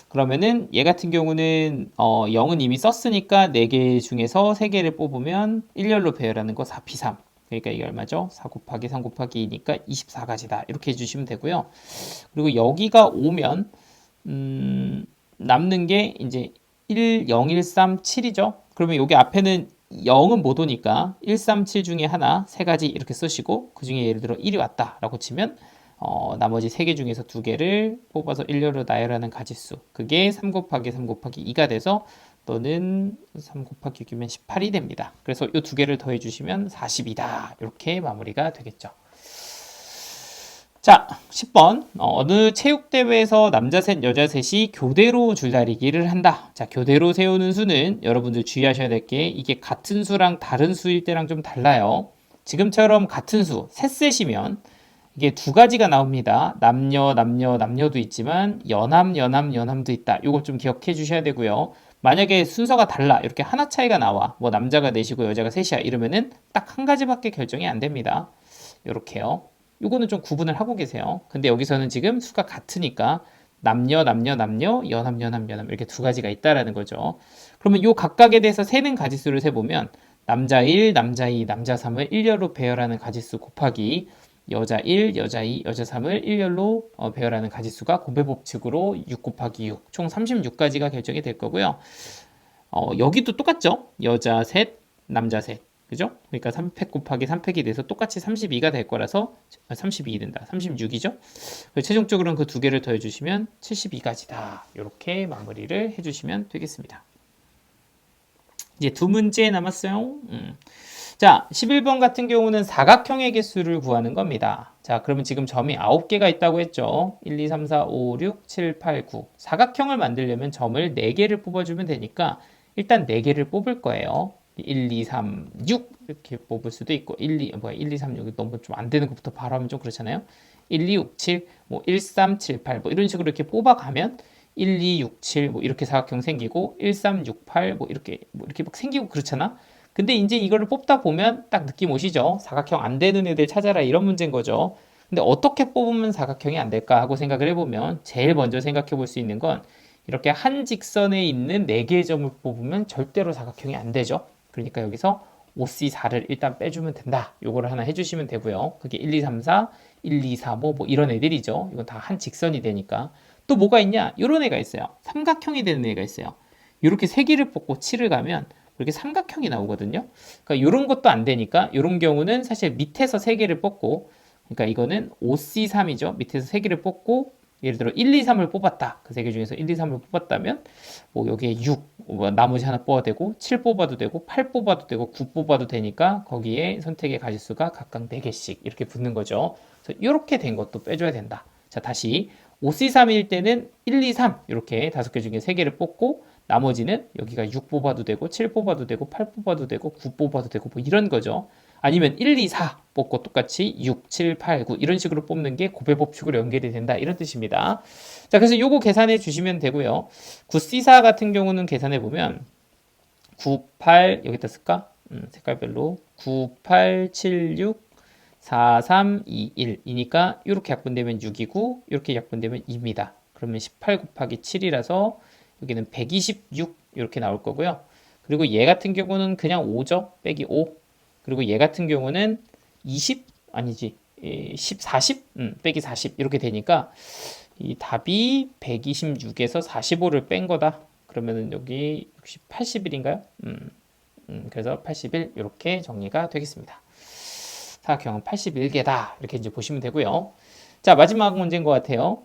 그러면은 얘 같은 경우는 0은 이미 썼으니까 4개 중에서 3개를 뽑으면 일렬로 배열하는 거 4p3. 그러니까 이게 얼마죠? 4 곱하기 3 곱하기 2니까 24가지다. 이렇게 해주시면 되고요. 그리고 여기가 5면 남는 게 이제 1, 0, 1, 3, 7이죠. 그러면 여기 앞에는 0은 못 오니까 1, 3, 7 중에 하나, 3가지 이렇게 쓰시고 그 중에 예를 들어 1이 왔다라고 치면 나머지 3개 중에서 2개를 뽑아서 일렬로 나열하는 가지수. 그게 3 곱하기 3 곱하기 2가 돼서 또는 3 곱하기 6이면 18이 됩니다. 그래서 이 2개를 더해 주시면 40이다. 이렇게 마무리가 되겠죠. 자, 10번. 어느 체육대회에서 남자 셋, 여자 셋이 교대로 줄다리기를 한다. 자, 교대로 세우는 수는 여러분들 주의하셔야 될 게 이게 같은 수랑 다른 수일 때랑 좀 달라요. 지금처럼 같은 수, 셋셋이면 이게 2가지가 나옵니다. 남녀도 있지만 연함도 있다. 이거 좀 기억해 주셔야 되고요. 만약에 순서가 달라. 이렇게 하나 차이가 나와. 뭐 남자가 넷이고 여자가 셋이야. 이러면은 딱 한 가지밖에 결정이 안 됩니다. 이렇게요. 이거는 좀 구분을 하고 계세요. 근데 여기서는 지금 수가 같으니까 남녀, 연함 이렇게 2가지가 있다라는 거죠. 그러면 요 각각에 대해서 세는 가지수를 세보면 남자 1, 남자 2, 남자 3을 일렬로 배열하는 가지수 곱하기 여자 1, 여자 2, 여자 3을 일렬로 배열하는 가지수가 곱배 법칙으로 6 곱하기 6, 총 36가지가 결정이 될 거고요. 여기도 똑같죠? 여자 셋, 남자 셋. 그죠? 그러니까 3팩 곱하기 3팩이 돼서 똑같이 32가 될 거라서 32 된다. 36이죠? 최종적으로는 그 2개를 더해주시면 72가지다. 이렇게 마무리를 해주시면 되겠습니다. 이제 2문제 남았어요. 자, 11번 같은 경우는 사각형의 개수를 구하는 겁니다. 자, 그러면 지금 점이 9개가 있다고 했죠. 1, 2, 3, 4, 5, 6, 7, 8, 9. 사각형을 만들려면 점을 4개를 뽑아주면 되니까 일단 4개를 뽑을 거예요. 1, 2, 3, 6 이렇게 뽑을 수도 있고 1, 2, 3, 6이 너무 좀 안 되는 것부터 바로 하면 좀 그렇잖아요. 1, 2, 6, 7, 뭐 1, 3, 7, 8 뭐 이런 식으로 이렇게 뽑아가면 1, 2, 6, 7 뭐 이렇게 사각형 생기고 1, 3, 6, 8 뭐 이렇게 막 생기고 그렇잖아. 근데 이제 이거를 뽑다 보면 딱 느낌 오시죠? 사각형 안 되는 애들 찾아라 이런 문제인 거죠. 근데 어떻게 뽑으면 사각형이 안 될까 하고 생각을 해보면 제일 먼저 생각해 볼 수 있는 건 이렇게 한 직선에 있는 4개의 점을 뽑으면 절대로 사각형이 안 되죠. 그러니까 여기서 OC4를 일단 빼주면 된다. 요거를 하나 해주시면 되고요. 그게 1, 2, 3, 4, 1, 2, 3, 5 뭐 이런 애들이죠. 이건 다 한 직선이 되니까. 또 뭐가 있냐? 이런 애가 있어요. 삼각형이 되는 애가 있어요. 이렇게 3개를 뽑고 7을 가면 이렇게 삼각형이 나오거든요. 그러니까 이런 것도 안 되니까 이런 경우는 사실 밑에서 3개를 뽑고 그러니까 이거는 OC3이죠. 밑에서 3개를 뽑고 예를 들어 1, 2, 3을 뽑았다. 그 3개 중에서 1, 2, 3을 뽑았다면 뭐 여기에 6, 뭐 나머지 하나 뽑아도 되고 7 뽑아도 되고 8 뽑아도 되고 9 뽑아도 되니까 거기에 선택의 가지수가 각각 4개씩 이렇게 붙는 거죠. 그래서 이렇게 된 것도 빼줘야 된다. 자, 다시 OC3일 때는 1, 2, 3 이렇게 5개 중에 3개를 뽑고 나머지는 여기가 6 뽑아도 되고 7 뽑아도 되고 8 뽑아도 되고 9 뽑아도 되고 뭐 이런 거죠. 아니면 1, 2, 4 뽑고 똑같이 6, 7, 8, 9 이런 식으로 뽑는 게 곱배 법칙으로 연결이 된다 이런 뜻입니다. 자, 그래서 요거 계산해 주시면 되고요. 9C4 같은 경우는 계산해 보면 9, 8 여기다 쓸까? 색깔별로 9, 8, 7, 6 4, 3, 2, 1 이니까 이렇게 약분되면 6이고 이렇게 약분되면 2입니다. 그러면 18 곱하기 7이라서 여기는 126 이렇게 나올 거고요. 그리고 얘 같은 경우는 그냥 5죠. 빼기 5. 그리고 얘 같은 경우는 20 아니지 10, 40 빼기 40 이렇게 되니까 이 답이 126에서 45를 뺀 거다. 그러면은 여기 60, 81인가요? 그래서 81 이렇게 정리가 되겠습니다. 사각형은 81개다. 이렇게 이제 보시면 되고요. 자, 마지막 문제인 것 같아요.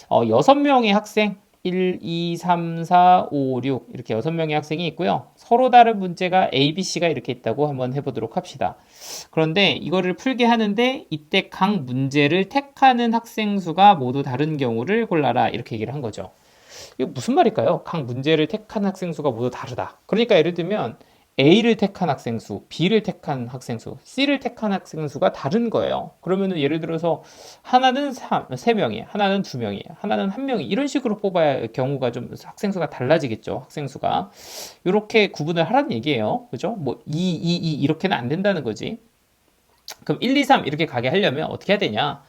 6명의 학생 1, 2, 3, 4, 5, 6 이렇게 6명의 학생이 있고요. 서로 다른 문제가 A, B, C가 이렇게 있다고 한번 해보도록 합시다. 그런데 이거를 풀게 하는데 이때 각 문제를 택하는 학생 수가 모두 다른 경우를 골라라 이렇게 얘기를 한 거죠. 이거 무슨 말일까요? 각 문제를 택한 학생 수가 모두 다르다. 그러니까 예를 들면 A를 택한 학생 수, B를 택한 학생 수, C를 택한 학생 수가 다른 거예요. 그러면은 예를 들어서 하나는 3명이, 하나는 2명이, 하나는 1명이 이런 식으로 뽑아야 경우가 좀 학생 수가 달라지겠죠. 학생 수가. 이렇게 구분을 하라는 얘기예요. 그죠? 뭐 2 이렇게는 안 된다는 거지. 그럼 1, 2, 3 이렇게 가게 하려면 어떻게 해야 되냐?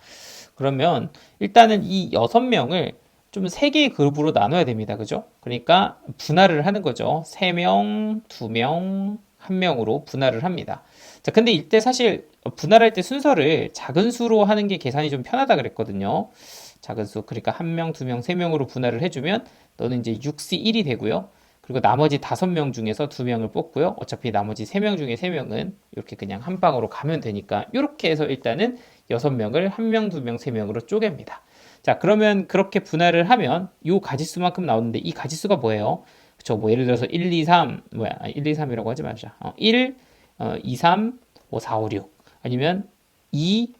그러면 일단은 이 6명을 좀 3개의 그룹으로 나눠야 됩니다. 그죠? 그러니까 분할을 하는 거죠. 3명, 2명, 1명으로 분할을 합니다. 자, 근데 이때 사실 분할할 때 순서를 작은 수로 하는 게 계산이 좀 편하다 그랬거든요. 작은 수. 그러니까 1명, 2명, 3명으로 분할을 해주면 너는 이제 6C1이 되고요. 그리고 나머지 5명 중에서 2명을 뽑고요. 어차피 나머지 3명 중에 3명은 이렇게 그냥 한 방으로 가면 되니까 이렇게 해서 일단은 6명을 1명, 2명, 3명으로 쪼갭니다. 자, 그러면 그렇게 분할을 하면 이 가지수만큼 나오는데 이 가지수가 뭐예요? 그쵸, 뭐 예를 들어서 1, 2, 3, 1, 2, 3이라고 하지 말자. 1, 2, 3, 뭐 4, 5, 6. 아니면 2,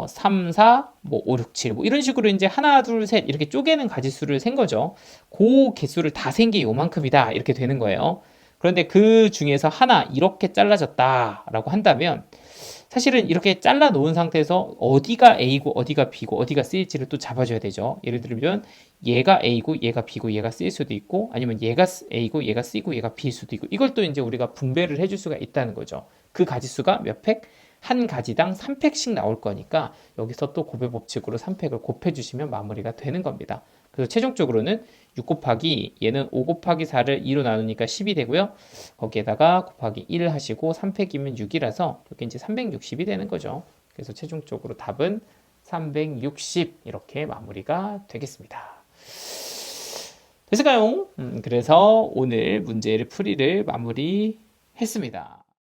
3, 4, 뭐 5, 6, 7. 뭐 이런 식으로 이제 하나, 둘, 셋 이렇게 쪼개는 가지수를 센 거죠. 그 개수를 다 센 게 요만큼이다. 이렇게 되는 거예요. 그런데 그 중에서 하나 이렇게 잘라졌다라고 한다면 사실은 이렇게 잘라 놓은 상태에서 어디가 A고 어디가 B고 어디가 C일지를 또 잡아줘야 되죠. 예를 들면 얘가 A고 얘가 B고 얘가 C일 수도 있고 아니면 얘가 A고 얘가 C고 얘가 B일 수도 있고 이걸 또 이제 우리가 분배를 해줄 수가 있다는 거죠. 그 가지수가 몇 팩? 한 가지당 3팩씩 나올 거니까 여기서 또 곱의 법칙으로 3팩을 곱해주시면 마무리가 되는 겁니다. 그래서 최종적으로는 6 곱하기 얘는 5 곱하기 4를 2로 나누니까 10이 되고요. 거기에다가 곱하기 1 하시고 3팩이면 6이라서 이렇게 이제 360이 되는 거죠. 그래서 최종적으로 답은 360 이렇게 마무리가 되겠습니다. 됐을까요? 그래서 오늘 문제를 풀이를 마무리했습니다.